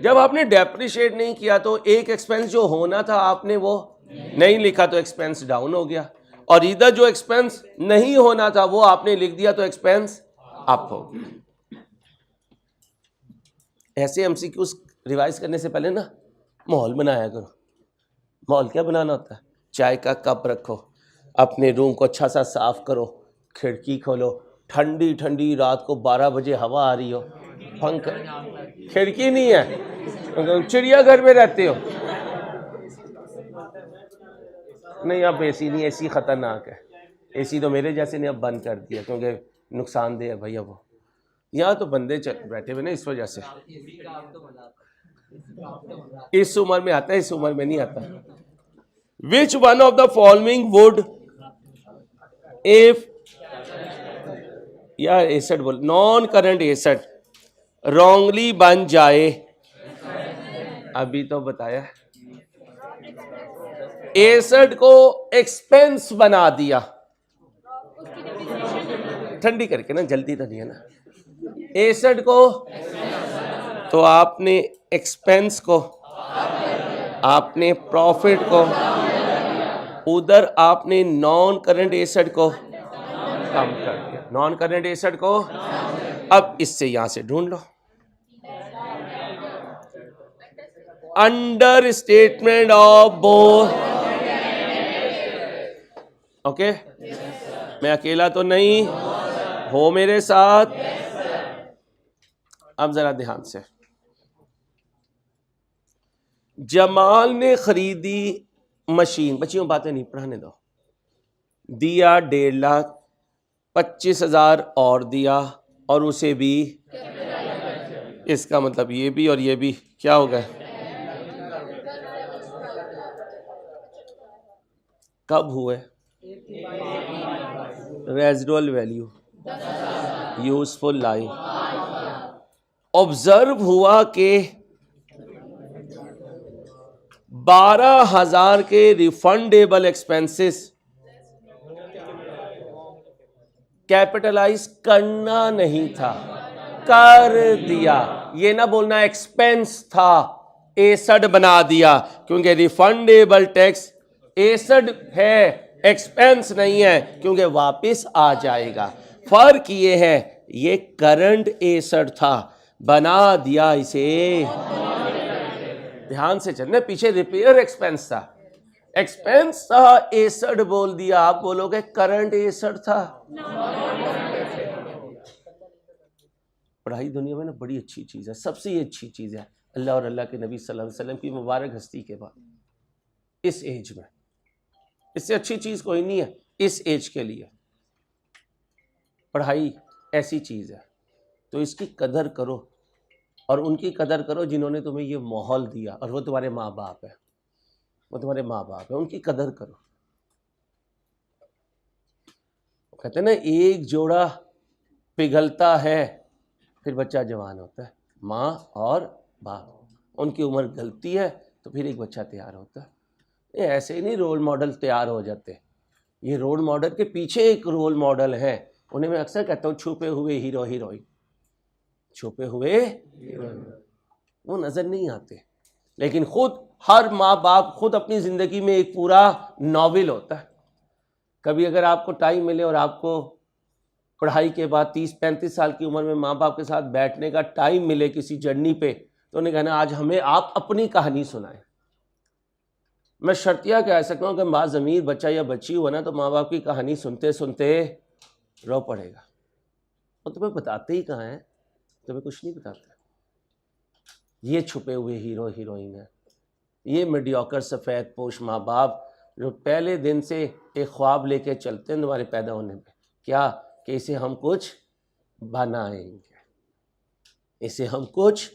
जब आपने डेप्रिशिएट नहीं किया तो एक एक्सपेंस जो होना था आपने वो नहीं लिखा तो एक्सपेंस डाउन हो गया, और इधर जो एक्सपेंस नहीं होना था वो आपने लिख दिया तो एक्सपेंस अप हो गया। ऐसे एमसीक्यूज रिवाइज करने से पहले ना माहौल बनाया करो। माहौल क्या बनाना होता है? चाय का कप रखो, अपने रूम को अच्छा सा साफ करो, खिड़की खोलो, ठंडी ठंडी रात को 12 बजे हवा आ रही हो, पंखा, खिड़की नहीं है, चिड़ियाघर में रहते हो। नहीं अब एसी नहीं, एसी खतरनाक है, एसी तो मेरे जैसे ने अब बंद कर दिया क्योंकि नुकसानदेह है भैया वो। यहाँ तो बंदे बैठे हुए ना इस वजह से। इस उम्र में आता है, इस उम्र में नहीं आता। Which one of the following would if यार एसिड बोल, नॉन करंट एसिड रॉन्गली बन जाए, अभी तो बताया, एसिड को एक्सपेंस बना दिया, ठंडी करके ना, जल्दी तो नहीं है ना, एसिड को, तो आपने एक्सपेंस को, आपने प्रॉफिट को, उधर आपने नॉन करंट एसिड को कम कर दिया, नॉन करंट एसिड को। अब इससे यहां से ढूंढ लो, understatement of both. Okay, मैं अकेला तो नहीं, हो मेरे साथ। अब जरा ध्यान से, जमाल ने खरीदी मशीन, बच्चियों बातें नहीं पढ़ाने दो, दिया 1.5 लाख, 25,000 और दिया, और उसे भी, इसका मतलब ये भी और ये भी क्या हो गए, कब हुए, residual value, useful life. Observe हुआ कि 12,000 के रिफंडेबल एक्सपेंसेस कैपिटलाइज करना नहीं था, कर दिया। ये ना बोलना एक्सपेंस था, एसड बना दिया, क्योंकि रिफंडेबल टैक्स एसड है, एक्सपेंस नहीं है, क्योंकि वापस आ जाएगा। फर्क ये है, ये करंट एसड था, बना दिया इसे, ध्यान से चलने, पीछे रिपेयर एक्सपेंस था, एक्सपेंस था, एसड बोल दिया, आप बोलोगे करंट एसड था। पढ़ाई दुनिया में ना बड़ी अच्छी चीज है, सबसे अच्छी चीज है, अल्लाह और अल्लाह के नबी सल्लल्लाहु अलैहि वसल्लम की मुबारक हस्ती के बाद, इस एज में इससे अच्छी चीज कोई नहीं है। इस एज के लिए पढ़ाई ऐसी चीज है, तो इसकी कदर करो, और उनकी कदर करो जिन्होंने तुम्हें ये माहौल दिया, और वो तुम्हारे माँ बाप है, वो तुम्हारे माँ बाप है, उनकी कदर करो। कहते हैं ना, एक जोड़ा पिघलता है फिर बच्चा जवान होता है, माँ और बाप, उनकी उम्र गलती है तो फिर एक बच्चा तैयार होता है। ये ऐसे ही नहीं रोल मॉडल तैयार हो जाते, ये रोल मॉडल के पीछे एक रोल मॉडल है, उन्हें मैं अक्सर कहता हूँ छुपे हुए हीरो हीरोइन, छुपे हुए वो नजर नहीं आते, लेकिन खुद हर माँ बाप खुद अपनी जिंदगी में एक पूरा नॉवेल होता है। कभी अगर आपको टाइम मिले और आपको पढ़ाई के बाद 30-35 साल की उम्र में माँ बाप के साथ बैठने का टाइम मिले किसी जर्नी पे, तो उन्हें कहना आज हमें आप अपनी कहानी सुनाएं। मैं शर्तिया कह सकता हूँ कि माँ ज़मीर बच्चा या बच्ची हुआ ना, तो माँ बाप की कहानी सुनते सुनते रो पड़ेगा। और तुम्हें बताते ही कहाँ हैं, तुम्हें कुछ नहीं बताते। ये छुपे हुए हीरो हीरोइन है, ये मीडियोकर सफ़ेद पोश माँ बाप जो पहले दिन से एक ख्वाब लेके चलते हैं तुम्हारे पैदा होने में, क्या कि इसे हम कुछ बनाएंगे, इसे हम कुछ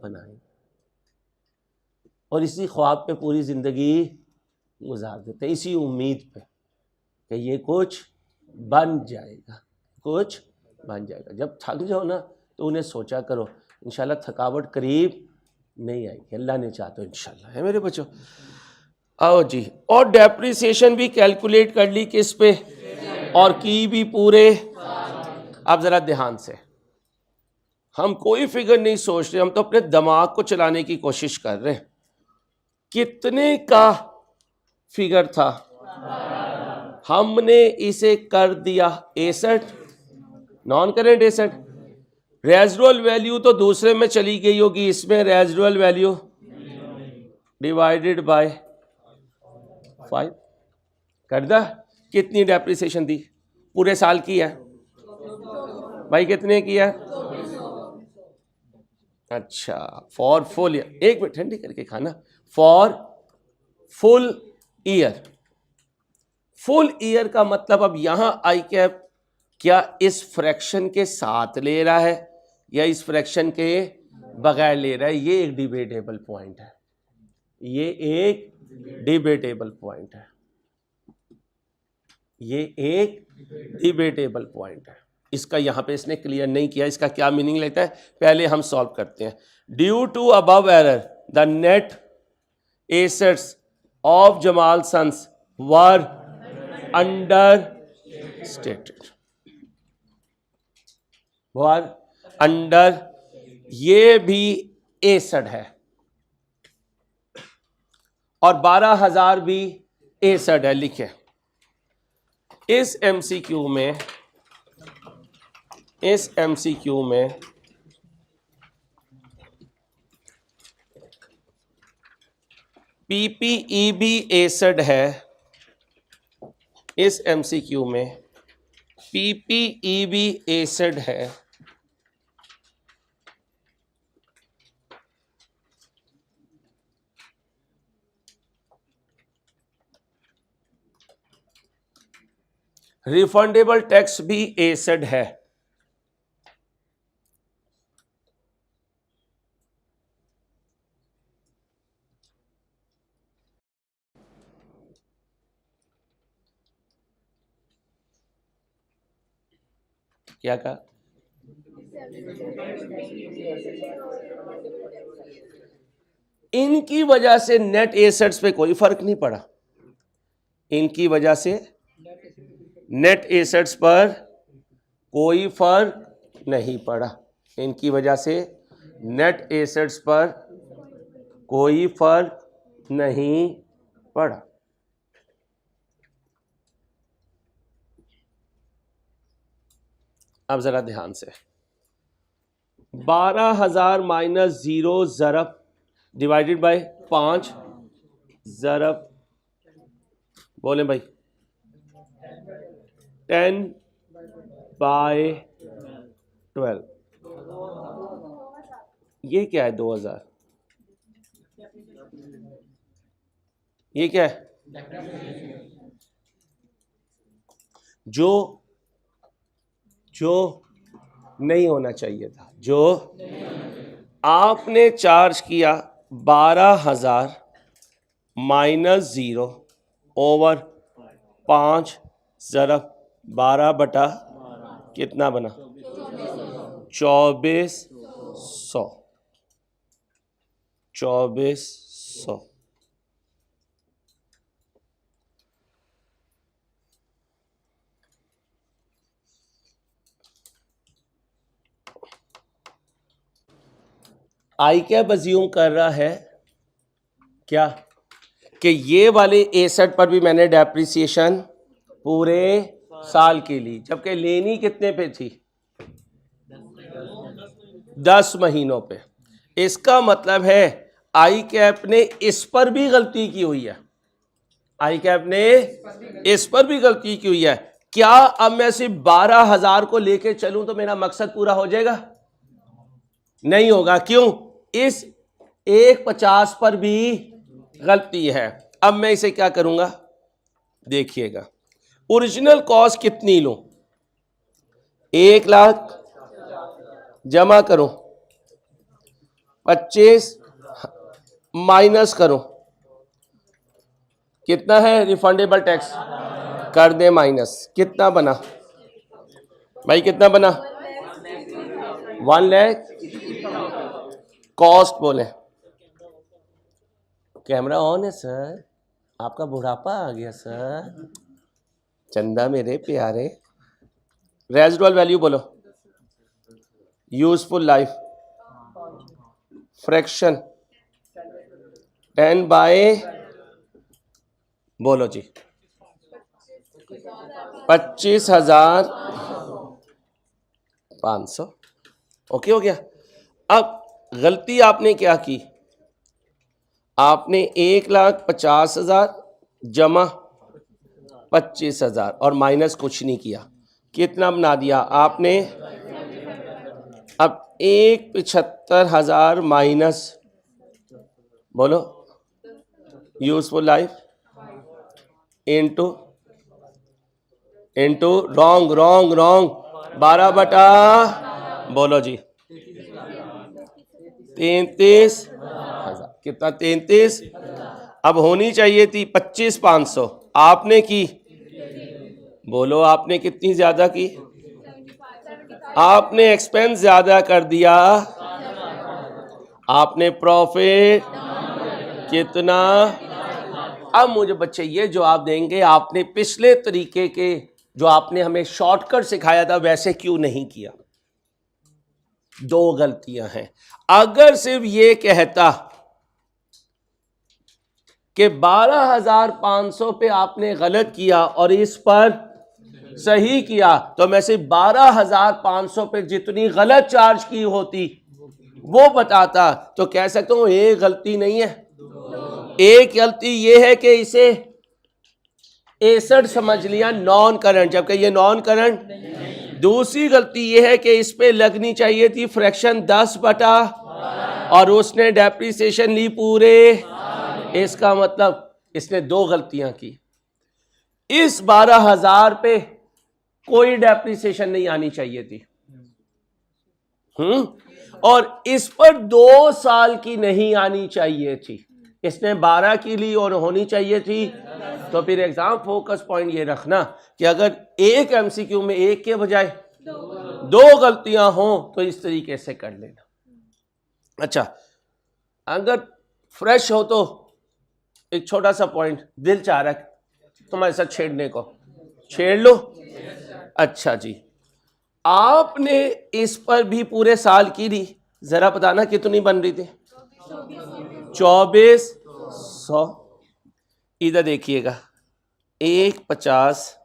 बनाएंगे, और इसी ख्वाब पे पूरी ज़िंदगी गुजार देते, इसी उम्मीद पे कि ये कुछ बन जाएगा, कुछ बन जाएगा। जब थक जाओ ना तो उन्हें सोचा करो, इंशाल्लाह थकावट करीब नहीं आएगी, अल्लाह ने चाहा तो इंशाल्लाह, है मेरे बच्चों। आओ जी, और डेप्रिसिएशन भी कैलकुलेट कर ली किस पे, और की भी पूरे। अब ज़रा ध्यान से, हम कोई फिगर नहीं सोच रहे, हम तो अपने दिमाग को चलाने की कोशिश कर रहे हैं। कितने का फिगर था, हमने इसे कर दिया 61, non current asset. Residual value तो दूसरे में चली गई होगी, इसमें रेजिडुअल वैल्यू डिवाइडेड बाय 5 कर दा, कितनी डेप्रिसिएशन दी पूरे साल की है भाई, कितने की है? अच्छा, फॉर फुल ईयर, एक मिनट ठंडी करके खाना, for full year. Full year का मतलब अब यहां आई कैप क्या इस फ्रैक्शन के साथ ले रहा है या इस फ्रैक्शन के बगैर ले रहा है? ये एक डिबेटेबल पॉइंट है, ये एक डिबेटेबल पॉइंट है, ये एक डिबेटेबल पॉइंट है। इसका यहां पे इसने क्लियर नहीं किया, इसका क्या मीनिंग लेता है पहले हम सॉल्व करते हैं। Due to above error the net assets of Jamal sons were understated, were under, ये भी एसेट है और 12,000 भी एसेट है। लिखे इस एमसीक्यू में, इस एमसीक्यू में पीपीई भी एसेट है, इस एमसीक्यू में पीपीई भी एसेट है, रिफंडेबल टैक्स भी एसेट है। क्या कहा? इनकी वजह से नेट एसेट्स पे कोई फर्क नहीं पड़ा, इनकी वजह से नेट एसेट्स पर कोई फर्क नहीं पड़ा, इनकी वजह से नेट एसेट्स पर कोई फर्क नहीं पड़ा। अब जरा ध्यान से, 12,000 माइनस 0 ज़रब डिवाइडेड बाय 5 ज़रब, बोले भाई 10 बाय 12, ये क्या है? 2,000, ये क्या है? जो नहीं होना चाहिए था, जो आपने चार्ज किया 12,000 माइनस 0 ओवर 5 ज़रब 12 बटा कितना बना? 2400, 2400। आई कैप अज्यूम कर रहा है क्या कि ये वाले एसेट पर भी मैंने डेप्रिसिएशन पूरे साल के लिए, जबकि लेनी कितने पे थी? 10 महीनों पे। इसका मतलब है आई कैप ने इस पर भी गलती की हुई है, आई कैप ने इस पर भी गलती की हुई है। क्या अब मैं सिर्फ 12,000 को लेके चलूं तो मेरा मकसद पूरा हो जाएगा? नहीं होगा। क्यों? इस 150 पर भी गलती है। अब मैं इसे क्या करूंगा देखिएगा, ओरिजिनल कॉस्ट कितनी लूं? 1 लाख जमा करो, 25 माइनस करो, कितना है रिफंडेबल टैक्स? कर दे माइनस, कितना बना भाई? कितना बना? 1 लाख कॉस्ट बोले। कैमरा ऑन है सर, आपका बुढ़ापा आ गया सर, चंदा मेरे प्यारे। रेजिडुअल वैल्यू बोलो, यूजफुल लाइफ फ्रैक्शन 10 बाय बोलो जी 25,500। ओके हो गया। अब गलती आपने क्या की? आपने 1,50,000 जमा 25,000 और माइनस कुछ नहीं किया। कितना बना दिया आपने? अब 1,75,000 माइनस, बोलो, useful life into wrong wrong wrong 12 बटा, बोलो जी, 33,000। कितना? 33। अब होनी चाहिए थी 25,500, आपने की, बोलो आपने कितनी ज्यादा की? आपने एक्सपेंस ज्यादा कर दिया, आपने प्रॉफिट कितना? अब मुझे बच्चे ये जवाब देंगे आपने पिछले तरीके के जो आपने हमें शॉर्टकट सिखाया था वैसे क्यों नहीं किया? दो गलतियां हैं। अगर सिर्फ ये कहता कि 12,500 पे आपने गलत किया और इस पर सही किया, तो मैं सिर्फ 12,500 पे जितनी गलत चार्ज की होती वो बताता, तो कह सकता हूं एक गलती नहीं है। एक गलती ये है कि इसे एसेट समझ लिया नॉन करंट, जबकि ये नॉन करंट। दूसरी गलती ये है कि इस पे लगनी चाहिए थी फ्रैक्शन 10 बटा और उसने डेप्रिसिएशन ली पूरे। इसका मतलब इसने दो गलतियां की। इस 12,000 पे कोई डेप्रिसिएशन नहीं आनी चाहिए थी, और इस पर 2 साल की नहीं आनी चाहिए थी। इसने 12 की ली और होनी चाहिए थी। तो फिर एग्जाम फोकस पॉइंट ये रखना कि अगर एक एमसीक्यू में एक के बजाय दो गलतियां हो तो इस तरीके से कर लेना। अच्छा, अगर फ्रेश हो तो एक छोटा सा पॉइंट दिल चाह रहा है तुम्हारे साथ छेड़ने को, छेड़ लो। अच्छा जी, आपने इस पर भी पूरे साल की ली, जरा बताना कितनी बन रही थी? 2400। इधर देखिएगा, 150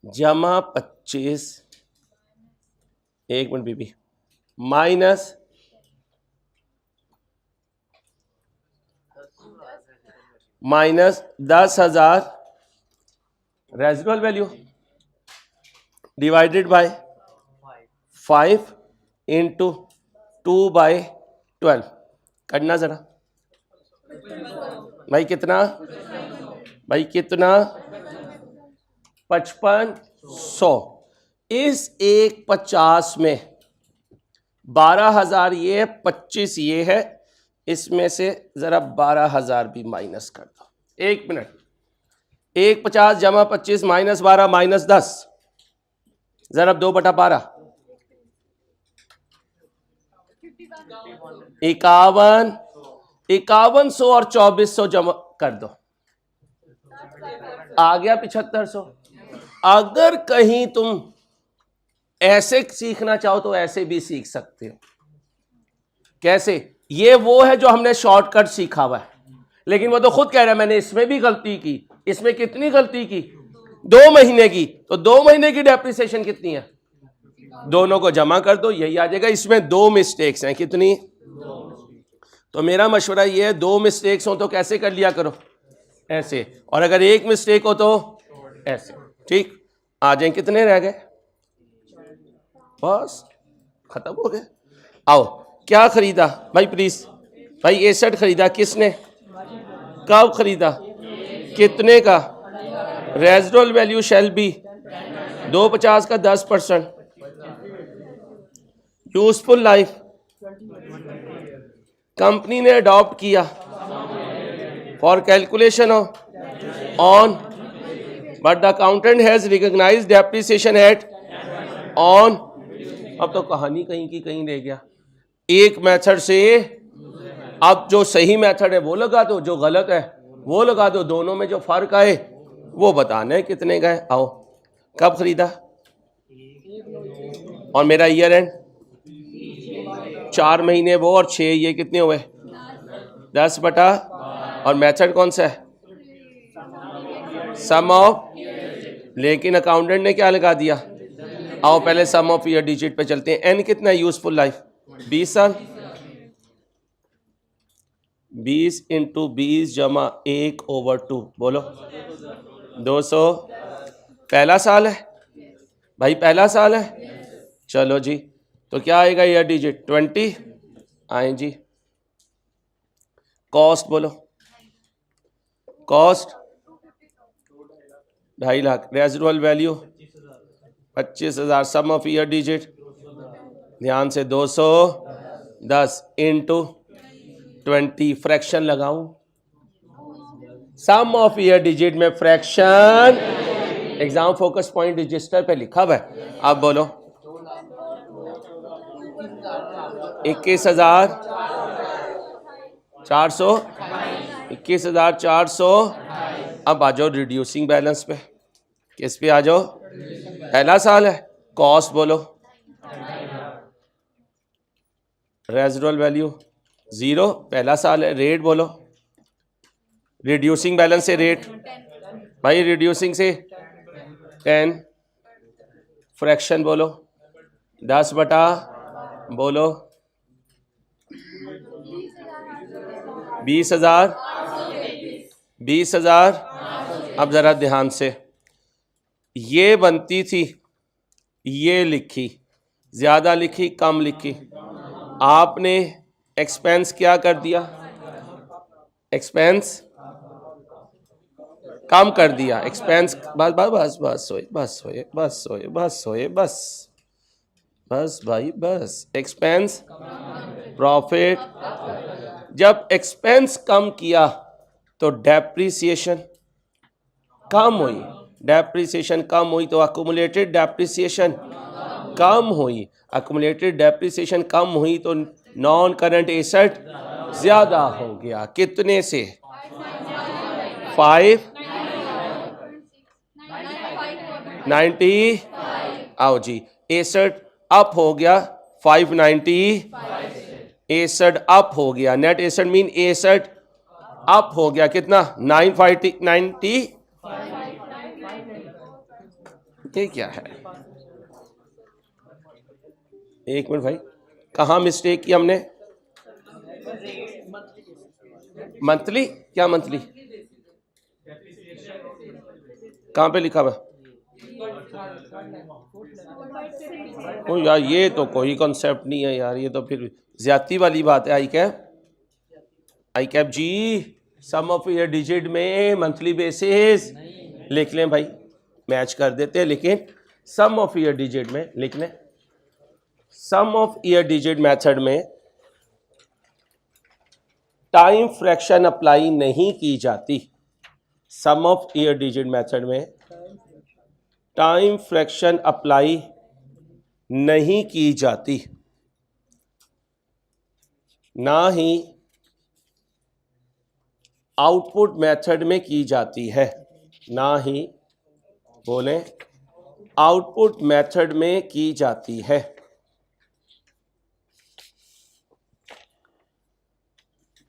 जमा 25, एक मिनट बीबी, minus 10,000 residual value divided by 5 into 2/12। करना जरा भाई, कितना? भाई कितना? 5500। इस 150 में 12,000 ये है, 25 ये है, इसमें से जरा 12,000 भी माइनस कर दो। एक मिनट, 150 जमा 25 माइनस 12 माइनस 10, जरा 2/12, 5100 और 2400 जमा कर दो, आ गया 7500। अगर कहीं तुम ऐसे सीखना चाहो तो ऐसे भी सीख सकते हो। कैसे? ये वो है जो हमने शॉर्टकट सीखा हुआ है, लेकिन वो तो खुद कह रहा है मैंने इसमें भी गलती की। इसमें कितनी गलती की? 2 महीने की। तो 2 महीने की डेप्रिसिएशन कितनी है? दोनों को जमा कर दो, यही आ जाएगा। इसमें 2 मिस्टेक्स हैं, कितनी? तो मेरा मशवरा ये है, 2 मिस्टेक्स हो तो कैसे कर लिया करो? ऐसे। और अगर एक मिस्टेक हो तो ऐसे। ठीक, आ जाए। कितने रह गए? बस खत्म हो गए। आओ, क्या खरीदा भाई? प्लीज भाई, एसेट खरीदा किसने? कब खरीदा? कितने का? रेजिडुअल वैल्यू शैल बी 250 का 10%। यूजफुल लाइफ कंपनी ने अडॉप्ट किया for calculation on, but the accountant has recognised depreciation at on. अब तो कहानी कहीं की कहीं रह गया। एक मेथड से अब जो सही मेथड है वो लगा दो, जो गलत है वो लगा दो, दोनों में जो फर्क आए वो बताना है कितने गए। आओ, कब खरीदा? और मेरा ईयर एंड 4 महीने वो और 6 ये कितने हुए? 10 बटा, और मेथड कौन सा है? सम ऑफ। लेकिन अकाउंटेंट ने क्या लगा दिया? आओ पहले सम ऑफ ईयर डिजिट पे चलते हैं। एन कितना है? यूजफुल लाइफ 20 साल। 20 इंटू 20 जमा 1/2, बोलो 200। पहला साल है, भाई पहला साल है। चलो जी, तो क्या आएगा ईयर डिजिट 20। आए जी, कॉस्ट बोलो, cost 2.5 lakh, residual value 25,000, sum of year digit ध्यान से 210 इंटू 20, फ्रैक्शन लगाऊं, सम ऑफ ईयर डिजिट में fraction exam focus point register पे लिखा हुआ है। अब बोलो 21,400, 21,400। अब आ जाओ रिड्यूसिंग बैलेंस पे, किस पे आ जाओ, पहला साल है, कॉस्ट बोलो, रेजिडुअल वैल्यू 0, पहला साल है, रेट बोलो, रिड्यूसिंग बैलेंस से रेट, भाई रिड्यूसिंग से 10, फ्रैक्शन बोलो 10 बटा बोलो 20,000, 20,000। अब जरा ध्यान से, ये बनती थी, ये लिखी, ज्यादा लिखी कम लिखी, आपने एक्सपेंस क्या कर दिया, एक्सपेंस कम कर दिया, एक्सपेंस बस बस बस बस होए बस होए बस होए बस होए बस बस भाई बस, एक्सपेंस प्रॉफिट, जब एक्सपेंस कम किया तो डेप्रिसिएशन कम हुई, डेप्रिसिएशन कम हुई तो अक्यूमुलेटेड डेप्रिसिएशन कम हुई, अक्यूमुलेटेड डेप्रिसिएशन कम हुई तो नॉन करंट एसेट ज्यादा हो गया, कितने से 590, आओ जी, एसेट अप हो गया 590, एसेट अप हो गया, net asset mean asset up हो गया कितना 990, ये क्या है, एक मिनट भाई, कहाँ मिस्टेक की हमने, मंथली, क्या मंथली, कहाँ पे लिखा हुआ, ओ यार ये तो कोई कॉन्सेप्ट नहीं है यार, ये तो फिर ज्यादती वाली बात है। आई कैप जी, सम ऑफ ईयर डिजिट में मंथली बेसिस लिख लें भाई, मैच कर देते हैं, लेकिन सम ऑफ ईयर डिजिट में लिख लें, सम ऑफ ईयर डिजिट मेथड में टाइम फ्रैक्शन अप्लाई नहीं की जाती, सम ऑफ ईयर डिजिट मेथड में टाइम फ्रैक्शन अप्लाई नहीं की जाती, ना ही आउटपुट मेथड में की जाती है, ना ही बोले आउटपुट मेथड में की जाती है।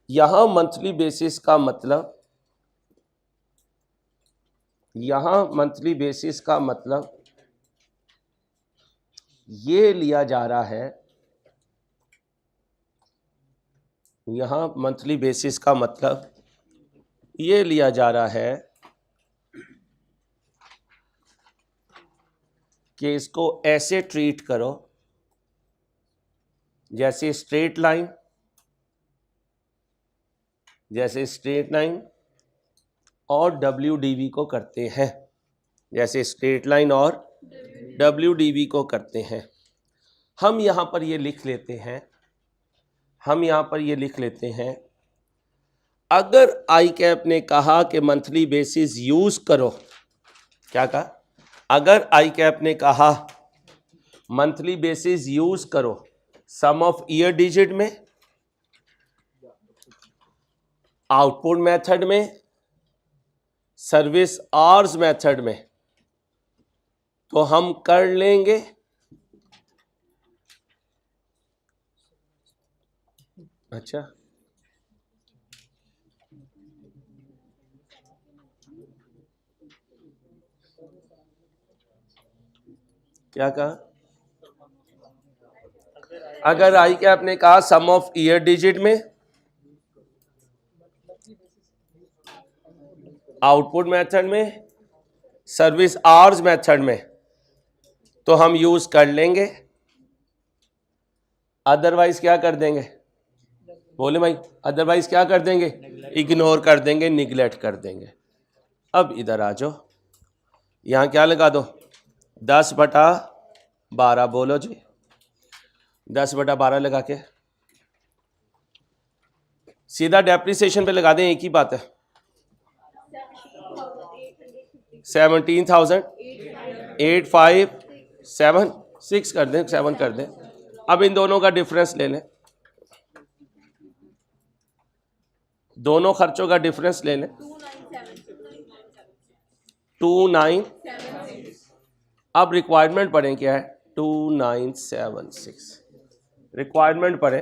यहां मंथली बेसिस का मतलब, यहां मंथली बेसिस का मतलब ये लिया जा रहा है, यहां मंथली बेसिस का मतलब ये लिया जा रहा है कि इसको ऐसे ट्रीट करो जैसे स्ट्रेट लाइन, जैसे स्ट्रेट लाइन और WDV को करते हैं, जैसे स्ट्रेट लाइन और WDV को करते हैं। हम यहां पर ये लिख लेते हैं, हम यहां पर ये लिख लेते हैं, अगर आई कैप ने कहा कि मंथली बेसिस यूज करो, क्या कहा, अगर आई कैप ने कहा मंथली बेसिस यूज करो सम ऑफ ईयर डिजिट में, आउटपुट मेथड में, सर्विस आवर्स मेथड में, तो हम कर लेंगे। अच्छा, क्या कहा, अगर आई कैप ने कहा सम ऑफ ईयर डिजिट में, आउटपुट मेथड में, सर्विस आवर्स मेथड में, तो हम यूज कर लेंगे, अदरवाइज क्या कर देंगे, बोले भाई, अदरवाइज क्या कर देंगे, इग्नोर कर देंगे, निगलेक्ट कर देंगे। अब इधर आ जाओ, यहां क्या लगा दो, 10/12, बोलो जी, 10/12 लगा के सीधा डेप्रिसिएशन पे लगा दें, एक ही बात है, 17,857 कर दें, 7 कर दें। अब इन दोनों का डिफरेंस ले लें, दोनों खर्चों का डिफरेंस ले लें, 29। अब रिक्वायरमेंट पढ़ें क्या है, 2976 रिक्वायरमेंट पढ़ें।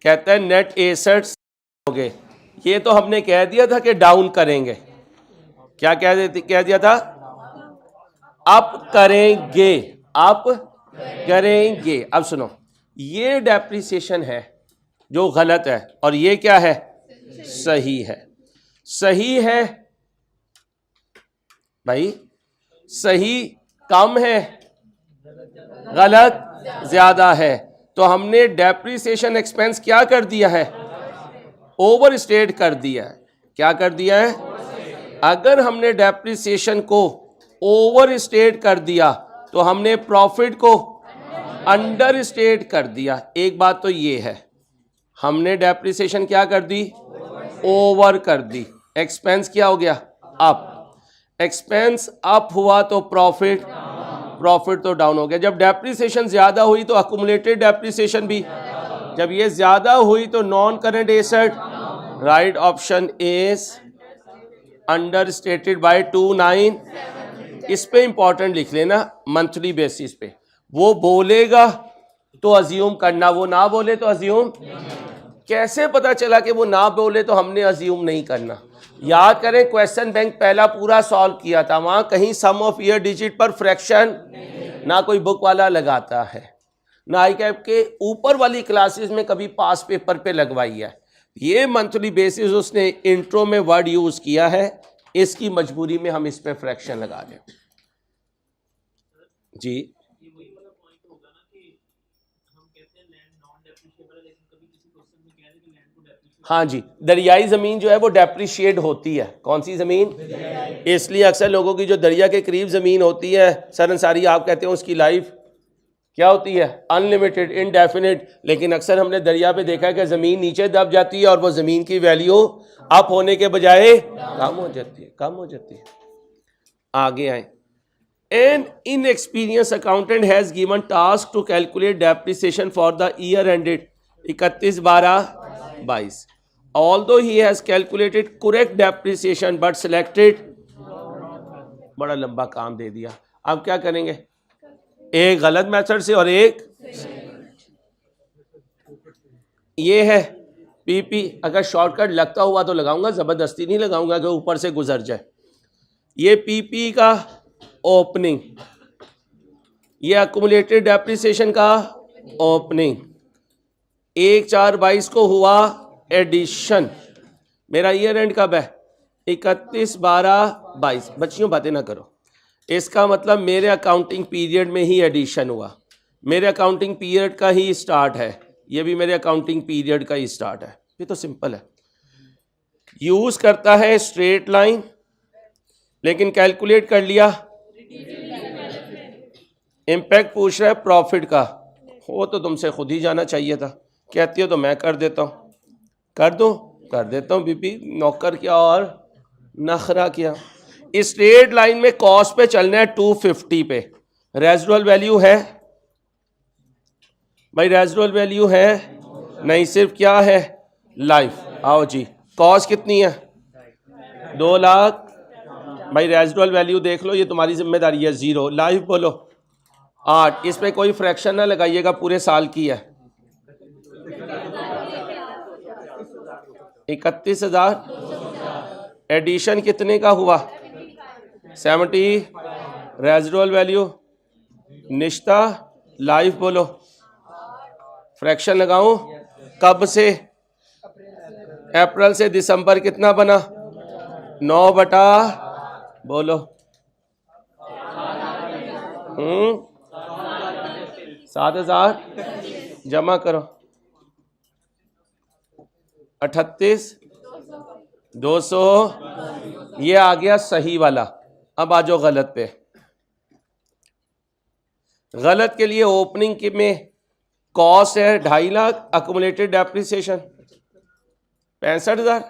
कहता है नेट एसेट्स हो गए, ये तो हमने कह दिया था कि डाउन करेंगे, क्या कह दिया था, अप करेंगे, अप करेंगे। अब सुनो, ये डेप्रिसिएशन है जो गलत है, और ये क्या है, सही है। सही है भाई, सही कम है, गलत ज्यादा है, तो हमने डेप्रिसिएशन एक्सपेंस क्या कर दिया है, ओवर स्टेट कर दिया है। क्या कर दिया है, अगर हमने डेप्रिसिएशन को ओवर स्टेट कर दिया तो हमने प्रॉफिट को अंडर स्टेट कर दिया। एक बात तो ये है, हमने डेप्रिसिएशन क्या कर दी, ओवर कर दी, एक्सपेंस क्या हो गया, अप। एक्सपेंस अप हुआ तो प्रॉफिट तो डाउन हो गया। जब डेप्रिसिएशन ज्यादा हुई तो अकुमुलेटेड डेप्रिसिएशन भी, जब ये ज्यादा हुई तो non current asset, right option is under stated by 29। इस पे इंपॉर्टेंट लिख लेना, मंथली बेसिस पे, वो बोलेगा तो अज्यूम करना, वो ना बोले तो अज्यूम। कैसे पता चला कि वो ना बोले तो हमने अज्यूम नहीं करना। याद करें, क्वेश्चन बैंक पहला पूरा सॉल्व किया था, वहां कहीं सम ऑफ ईयर डिजिट पर फ्रैक्शन ना कोई बुक वाला लगाता है, ना आई कैप के ऊपर वाली क्लासेस में कभी पास पेपर पे लगवाई है। ये मंथली बेसिस उसने इंट्रो में वर्ड यूज किया है, इसकी मजबूरी में हम इस पे फ्रैक्शन लगा दें जी। हाँ जी, दरियाई ज़मीन जो है वो डेप्रिशिएट होती है। कौन सी ज़मीन, इसलिए अक्सर लोगों की जो दरिया के करीब ज़मीन होती है, सर अंसारी आप कहते हैं उसकी लाइफ क्या होती है, अनलिमिटेड, इनडेफिनिट। लेकिन अक्सर हमने दरिया पे देखा है कि ज़मीन नीचे दब जाती है और वो ज़मीन की वैल्यू अप होने के बजाय कम हो जाती है। आगे आए, an inexperience accountant has given task to calculate depreciation for the year ended 31/12/22। Although he has calculated correct depreciation but selected, बड़ा लंबा काम दे दिया। अब क्या करेंगे, एक गलत मेथड से और एक ये है पीपी। अगर शॉर्टकट लगता हुआ तो लगाऊंगा, जबरदस्ती नहीं लगाऊंगा कि ऊपर से गुजर जाए। ये पीपी का ओपनिंग, ये अकुमुलेटेड डेप्रिसिएशन का ओपनिंग, 1/4/22 को हुआ एडिशन। मेरा ईयर एंड कब है, 31/12/22। बच्चियों बातें ना करो, इसका मतलब मेरे अकाउंटिंग पीरियड में ही एडिशन हुआ, मेरे अकाउंटिंग पीरियड का ही स्टार्ट है, ये भी मेरे अकाउंटिंग पीरियड का ही स्टार्ट है। ये तो सिंपल है, यूज करता है स्ट्रेट लाइन, लेकिन कैलकुलेट कर लिया। इम्पैक्ट पूछ रहा है प्रॉफिट का, हो तो तुमसे खुद ही जाना चाहिए था, कहती हो तो मैं कर देता हूँ, कर देता हूँ बीबी, नौकर क्या और नखरा क्या। स्ट्रेट लाइन में कॉस्ट पे चलना है 250 पे, रेजिडुअल वैल्यू है भाई, रेजिडुअल वैल्यू है नहीं, सिर्फ क्या है लाइफ। आओ जी, कॉस्ट कितनी है 2 लाख भाई, रेजिडुअल वैल्यू देख लो, ये तुम्हारी जिम्मेदारी है। 0 लाइफ बोलो 8, इस पे कोई फ्रैक्शन ना लगाइएगा, पूरे साल की है 31,000। एडिशन कितने का हुआ 70, रेजिडुअल वैल्यू निश्ता लाइफ बोलो, फ्रैक्शन लगाऊं कब से, अप्रैल से दिसंबर कितना बना 9/12। बोलो। 7,000 जमा करो। 38,200 ये आ गया सही वाला। अब आ जाओ गलत पे। गलत के लिए ओपनिंग में कॉस्ट है 2.5 लाख, अकुमुलेटेड डेप्रिसिएशन 65,000।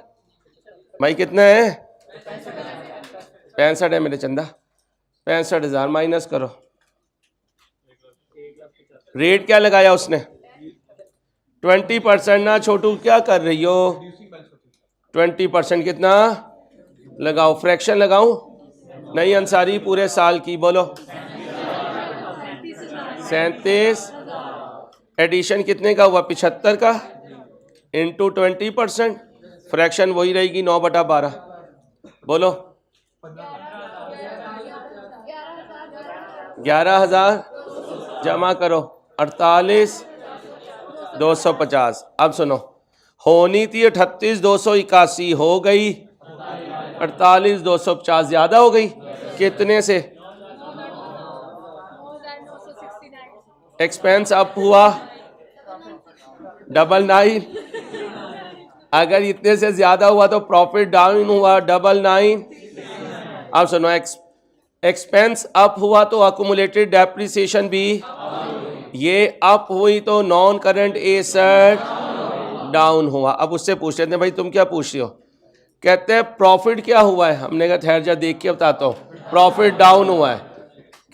भाई कितना है? 65 है मेरे चंदा। 65,000 माइनस करो। रेट क्या लगाया उसने? 20% ना छोटू, क्या कर रही हो? 20% कितना लगाओ? फ्रैक्शन लगाऊं? नहीं अंसारी, पूरे साल की बोलो। 37 एडिशन कितने का हुआ? 75 का इंटू 20%, फ्रैक्शन वही रहेगी 9/12। बोलो 11,000 जमा करो। 48,250। अब सुनो, होनी थी 38,281, हो गई 48,250, ज्यादा हो गई कितने से? एक्सपेंस अप हुआ 99। अगर इतने से ज्यादा हुआ तो प्रॉफिट डाउन हुआ 99। अब सुनो, एक्सपेंस अप हुआ तो अकुमुलेटेड डेप्रिसिएशन भी, ये अप हुई तो नॉन करंट एसेट डाउन हुआ। अब उससे पूछ लेते हैं, भाई तुम क्या पूछ रहे हो? कहते हैं प्रॉफिट क्या हुआ है? हमने कहा ठहर जा देख के बताता हूँ। प्रॉफिट डाउन हुआ है।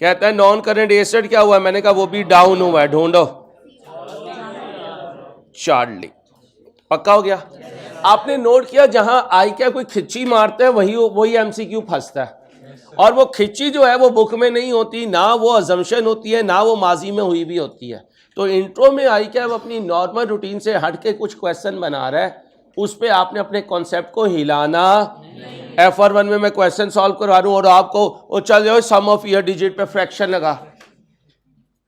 कहता है नॉन करंट एसेट क्या हुआ है? मैंने कहा वो भी डाउन हुआ है। ढूंढो। चार्ली। पक्का हो गया? आपने नोट किया जहां आई क्या कोई खिच्ची मारता है वही एमसीक्यू फंसता है। और वो खिच्ची जो है वो बुक में नहीं होती, ना वो अजम्पशन होती है, ना वो माजी में हुई भी होती है। तो इंट्रो में आई क्या वो अपनी नॉर्मल रूटीन से हट के कुछ क्वेश्चन बना रहा है, उस पर आपने अपने कॉन्सेप्ट को हिलाना। FR1 में मैं क्वेश्चन सॉल्व करवा रहा हूं और आपको वो चल जाओ सम ऑफ ईयर डिजिट पे फ्रैक्शन लगा,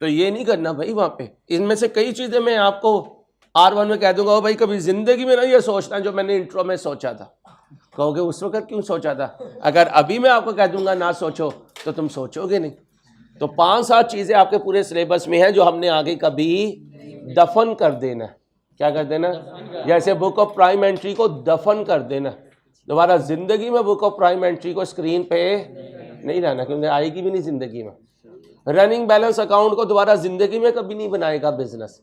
तो ये नहीं करना भाई। वहां पे इनमें से कई चीजें मैं आपको R1 में कह दूंगा, भाई कभी जिंदगी में नहीं ये सोचना जो मैंने इंट्रो में सोचा था। कहोगे उस वक्त क्यों सोचा था? अगर अभी मैं आपको कह दूंगा ना सोचो तो तुम सोचोगे नहीं। तो 5-7 चीजें आपके पूरे सिलेबस में हैं जो हमने आगे कभी दफन कर देना। क्या कर देना? जैसे बुक ऑफ प्राइम एंट्री को दफन कर देना। दोबारा जिंदगी में बुक ऑफ प्राइम एंट्री को स्क्रीन पे नहीं लाना, क्योंकि आएगी भी नहीं जिंदगी में। रनिंग बैलेंस अकाउंट को दोबारा जिंदगी में कभी नहीं बनाएगा बिजनेस।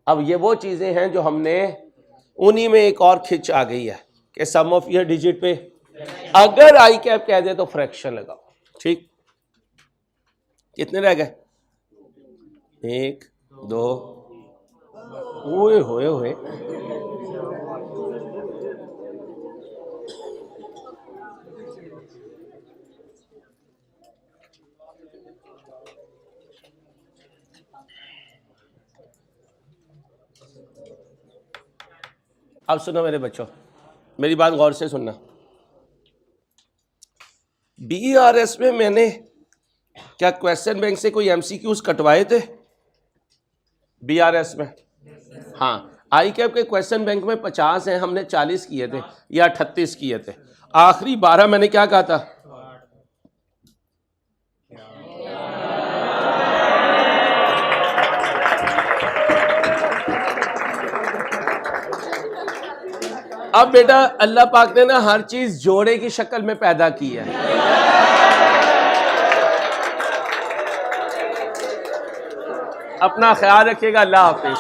अब ये वो चीजें हैं जो हमने, उन्हीं में एक और खिंच आ गई है कि सम ऑफ ईयर डिजिट पे अगर आई कैप कह दे तो फ्रैक्शन लगाओ। ठीक, कितने रह गए? 1 2 ओए होए होए। अब सुनो मेरे बच्चों, मेरी बात गौर से सुनना। BRS में मैंने क्या क्वेश्चन बैंक से कोई MCQs कटवाए थे? BRS में हाँ, आई कैप के क्वेश्चन बैंक में 50 हैं, हमने 40 किए थे या 38 किए थे। आखिरी 12 मैंने क्या कहा था? अब बेटा अल्लाह पाक ने ना हर चीज जोड़े की शक्ल में पैदा की है। अपना ख्याल रखिएगा। अल्लाह हाफिज।